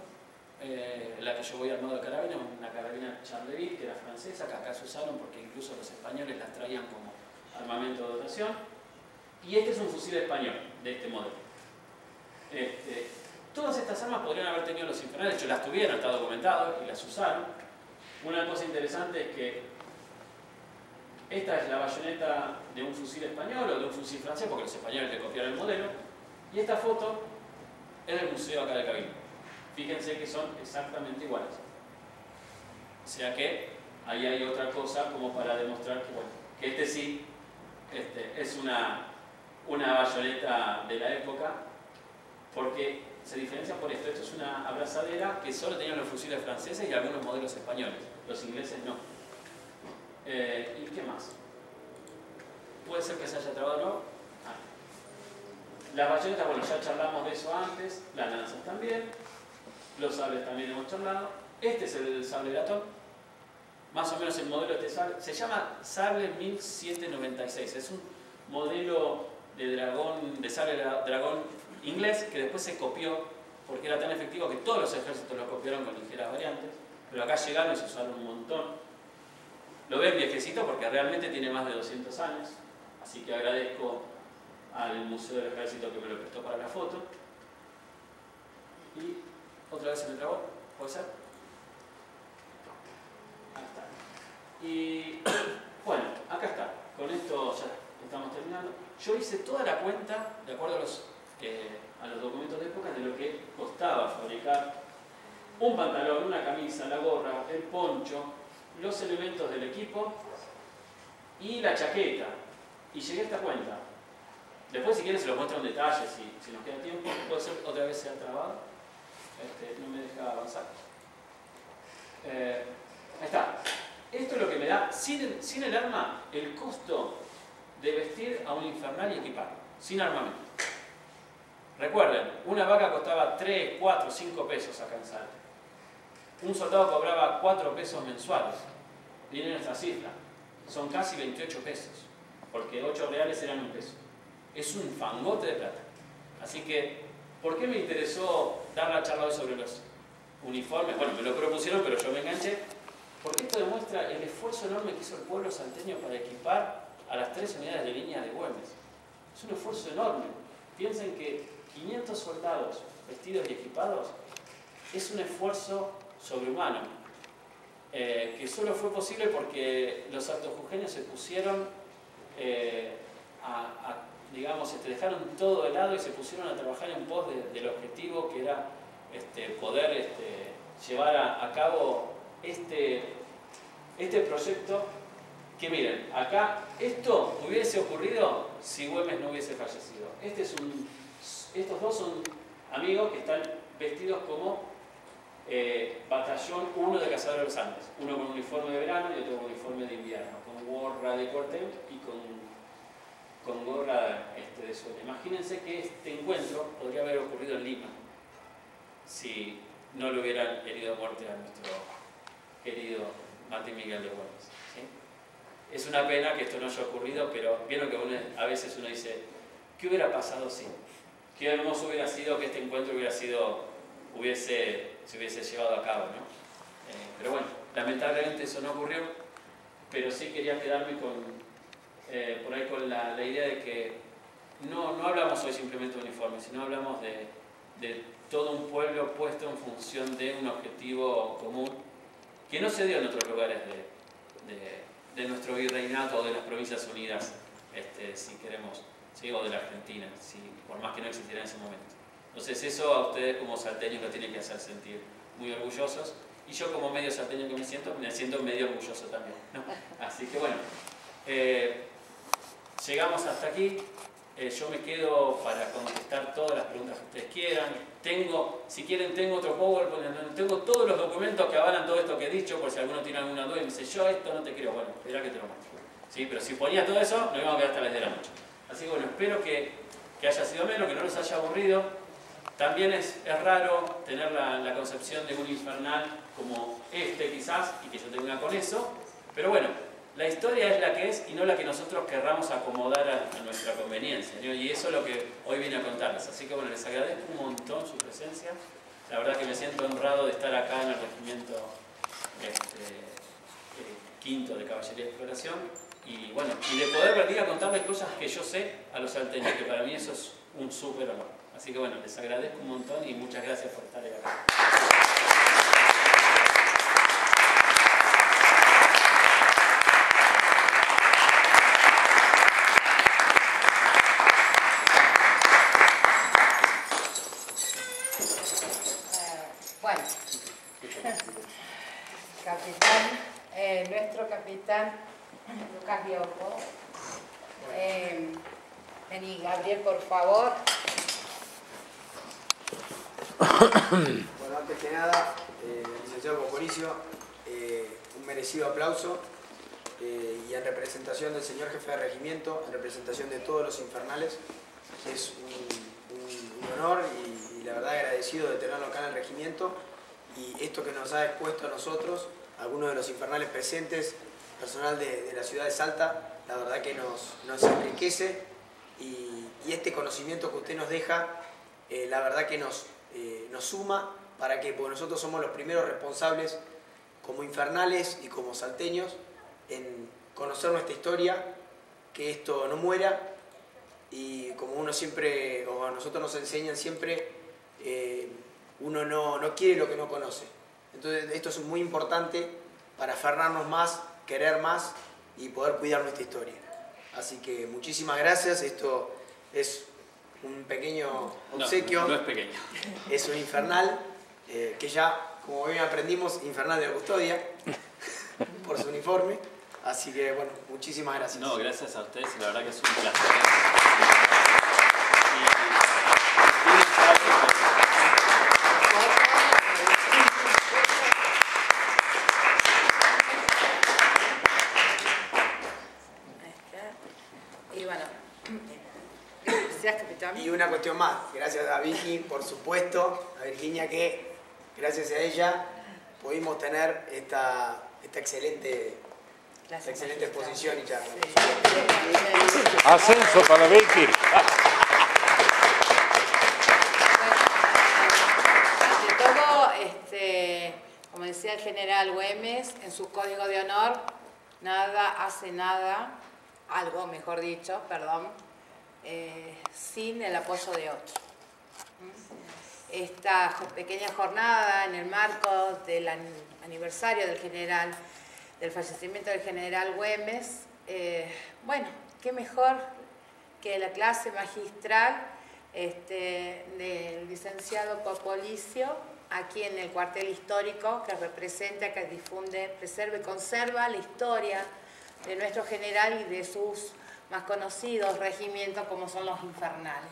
la que yo voy armado de carabina, una carabina Charleville, que era francesa, que acá se usaron porque incluso los españoles las traían como armamento de dotación. Y este es un fusil español, de este modelo. Todas estas armas podrían haber tenido los Infernales, de hecho las tuvieron, está documentado, y las usaron. Una cosa interesante es que esta es la bayoneta de un fusil español o de un fusil francés, porque los españoles le copiaron el modelo, y esta foto es del museo acá de Cabildo. Fíjense que son exactamente iguales. O sea que ahí hay otra cosa como para demostrar que, bueno, que este sí es una bayoneta de la época, porque se diferencia por esto. Esto es una abrazadera que solo tenían los fusiles franceses y algunos modelos españoles. Los ingleses no. ¿Y qué más? Puede ser que se haya trabado, ¿no? Las bayonetas, bueno, ya charlamos de eso antes. Las lanzas también. Los sables también hemos charlado. Este es el sable latón. Más o menos el modelo de este sable. Se llama sable 1796. Es un modelo de dragón, de sable dragón inglés que después se copió porque era tan efectivo que todos los ejércitos lo copiaron con ligeras variantes. Pero acá llegaron y se usaron un montón. Lo ven viejecito porque realmente tiene más de 200 años. Así que agradezco al Museo del Ejército que me lo prestó para la foto. Y otra vez se me trabó, ¿puede ser? Ahí está. Y bueno, acá está. Con esto ya estamos terminando. Yo hice toda la cuenta, de acuerdo a los documentos de época, de lo que costaba fabricar un pantalón, una camisa, la gorra, el poncho, los elementos del equipo y la chaqueta. Y llegué a esta cuenta. Después, si quieren, se los muestro en detalle, si nos queda tiempo. Puede ser otra vez se ha trabado. No me deja avanzar. Ahí está. Esto es lo que me da, sin el arma, el costo de vestir a un infernal y equiparlo. sin armamento. Recuerden, una vaca costaba 3, 4, 5 pesos acá en Salta. Un soldado cobraba 4 pesos mensuales. Miren esta cifra, son casi 28 pesos, porque 8 reales eran 1 peso. Es un fangote de plata. Así que, ¿por qué me interesó dar la charla hoy sobre los uniformes? Bueno, me lo propusieron, pero yo me enganché. Porque esto demuestra el esfuerzo enorme que hizo el pueblo salteño para equipar a las 3 unidades de línea de Güemes. Es un esfuerzo enorme. Piensen que 500 soldados vestidos y equipados es un esfuerzo sobrehumano, que solo fue posible porque los altojujeños se pusieron digamos, dejaron todo de lado y se pusieron a trabajar en pos del objetivo que era poder llevar a cabo este proyecto. Que miren, acá esto hubiese ocurrido si Güemes no hubiese fallecido. Estos dos son amigos que están vestidos como batallón 1 de Cazadores de los Andes. Uno con uniforme de verano y otro con uniforme de invierno, con gorra de cuartel y con gorra de suelo. Imagínense que este encuentro podría haber ocurrido en Lima si no le hubieran herido a muerte a nuestro querido Martín Miguel de Güemes, ¿sí? Es una pena que esto no haya ocurrido, pero vieron que a veces uno dice, ¿qué hubiera pasado si? Qué hermoso hubiera sido que este encuentro se hubiese llevado a cabo, ¿no? Pero bueno, lamentablemente eso no ocurrió, pero sí quería quedarme por ahí con la idea de que no hablamos hoy simplemente de uniformes, sino hablamos de todo un pueblo puesto en función de un objetivo común que no se dio en otros lugares de nuestro virreinato o de las Provincias Unidas, si queremos, ¿sí? O de la Argentina, por más que no existiera en ese momento. Entonces eso a ustedes como salteños lo tienen que hacer sentir muy orgullosos, y yo como medio salteño que me siento medio orgulloso también, ¿no? Así que bueno, llegamos hasta aquí. Yo me quedo para contestar todas las preguntas que ustedes quieran. Si quieren, tengo otro PowerPoint donde tengo todos los documentos que avalan todo esto que he dicho, por si alguno tiene alguna duda y me dice, yo esto no te quiero. Bueno, espera que te lo muestro, ¿sí? Pero si ponía todo eso, nos íbamos a quedar hasta las 10 de la noche. Así que bueno, espero que haya sido menos, que no los haya aburrido. También es raro tener la concepción de un infernal como quizás, y que yo tenga con eso. Pero bueno, la historia es la que es y no la que nosotros querramos acomodar a nuestra conveniencia, ¿no? Y eso es lo que hoy vine a contarles. Así que bueno, les agradezco un montón su presencia. La verdad que me siento honrado de estar acá en el regimiento quinto de Caballería de Exploración. Y bueno, y de poder venir a contarles cosas que yo sé a los salteños, que para mí eso es un súper honor. Así que bueno, les agradezco un montón y muchas gracias por estar acá. Bueno, capitán, nuestro capitán Lucas Biocco. Vení, Gabriel, por favor. Bueno, antes que nada, licenciado Cocoricio, un merecido aplauso y en representación del señor jefe de regimiento, en representación de todos los infernales, es un honor y la verdad agradecido de tenerlo acá en el regimiento, y esto que nos ha expuesto a nosotros, algunos de los infernales presentes, personal de la ciudad de Salta, la verdad que nos enriquece, y este conocimiento que usted nos deja, la verdad que nos suma para que, porque nosotros somos los primeros responsables como infernales y como salteños en conocer nuestra historia, que esto no muera, y como uno siempre, o a nosotros nos enseñan siempre, uno no quiere lo que no conoce. Entonces esto es muy importante para aferrarnos más, querer más y poder cuidar nuestra historia. Así que muchísimas gracias. Esto es un pequeño obsequio. No es pequeño. Es un infernal, que ya, como bien aprendimos, infernal de la custodia, por su uniforme. Así que, bueno, muchísimas gracias. No, gracias a ustedes, la verdad que es un placer. Y bueno, Benita. Y una cuestión más, gracias a Vicky, por supuesto, a Virginia, que gracias a ella pudimos tener esta excelente exposición y charla. Ascenso para Vicky. Ante todo, como decía el general Güemes, en su código de honor, nada hace nada, algo mejor dicho, perdón, sin el apoyo de otros. Esta pequeña jornada en el marco del aniversario del fallecimiento del general Güemes, bueno, qué mejor que la clase magistral del licenciado Popolicio, aquí en el cuartel histórico, que representa, que difunde, preserva y conserva la historia de nuestro general y de sus más conocidos regimientos como son los infernales.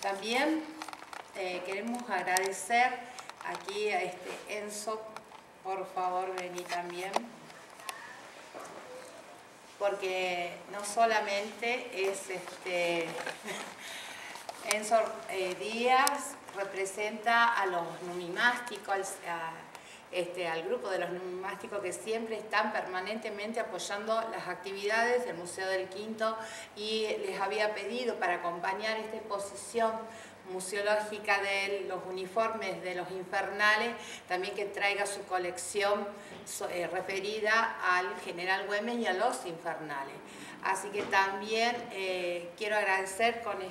También queremos agradecer aquí a Enzo, por favor vení también, porque no solamente es Enzo Díaz representa a los numimásticos, al grupo de los numimásticos que siempre están permanentemente apoyando las actividades del Museo del Quinto, y les había pedido para acompañar esta exposición museológica de los uniformes de los infernales, también que traiga su colección referida al general Güemes y a los infernales. Así que también quiero agradecer con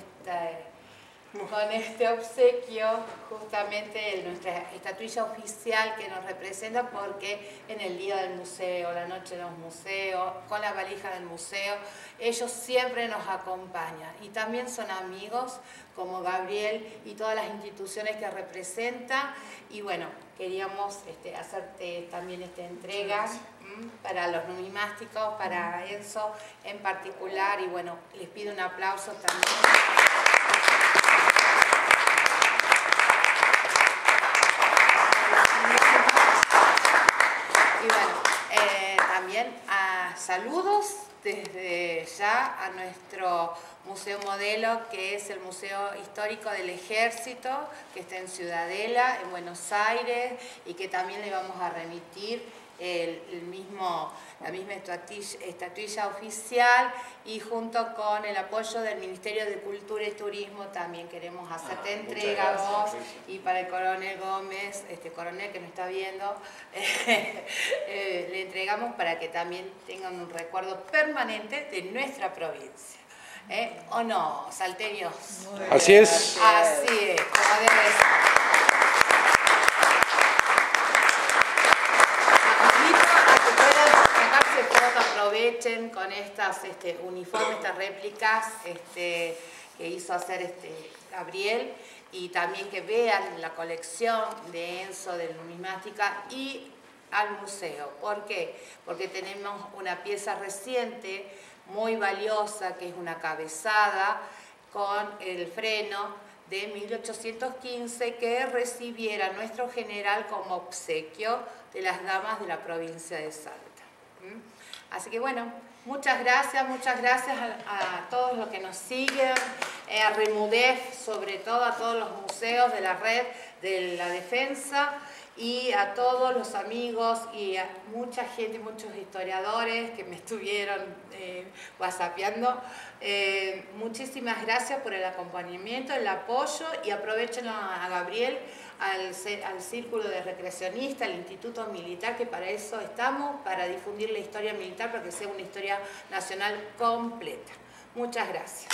este obsequio justamente nuestra estatuilla oficial que nos representa, porque en el día del museo, la noche de los museos, con la valija del museo, ellos siempre nos acompañan y también son amigos como Gabriel y todas las instituciones que representa. Y bueno, queríamos hacerte también esta entrega para los numimásticos, para Enzo en particular, y bueno, les pido un aplauso también. Y bueno, también saludos desde ya a nuestro museo modelo, que es el Museo Histórico del Ejército, que está en Ciudadela, en Buenos Aires, y que también le vamos a remitir la misma estatuilla oficial, y junto con el apoyo del Ministerio de Cultura y Turismo también queremos hacerte entrega a vos y para el coronel Gómez, coronel que me está viendo, le entregamos para que también tengan un recuerdo permanente de nuestra provincia. ¿O no, salteños? Así es. Así es, como debe ser. Aprovechen con estas uniformes, estas réplicas que hizo hacer Gabriel, y también que vean la colección de Enzo de numismática y al museo. ¿Por qué? Porque tenemos una pieza reciente muy valiosa, que es una cabezada con el freno de 1815 que recibiera nuestro general como obsequio de las damas de la provincia de Salta. Así que bueno, muchas gracias a todos los que nos siguen, a Remudef, sobre todo a todos los museos de la red de la defensa, y a todos los amigos y a mucha gente, muchos historiadores que me estuvieron whatsappeando. Muchísimas gracias por el acompañamiento, el apoyo, y aprovechen a Gabriel, al Círculo de Recreacionistas, al Instituto Militar, que para eso estamos, para difundir la historia militar, para que sea una historia nacional completa. Muchas gracias.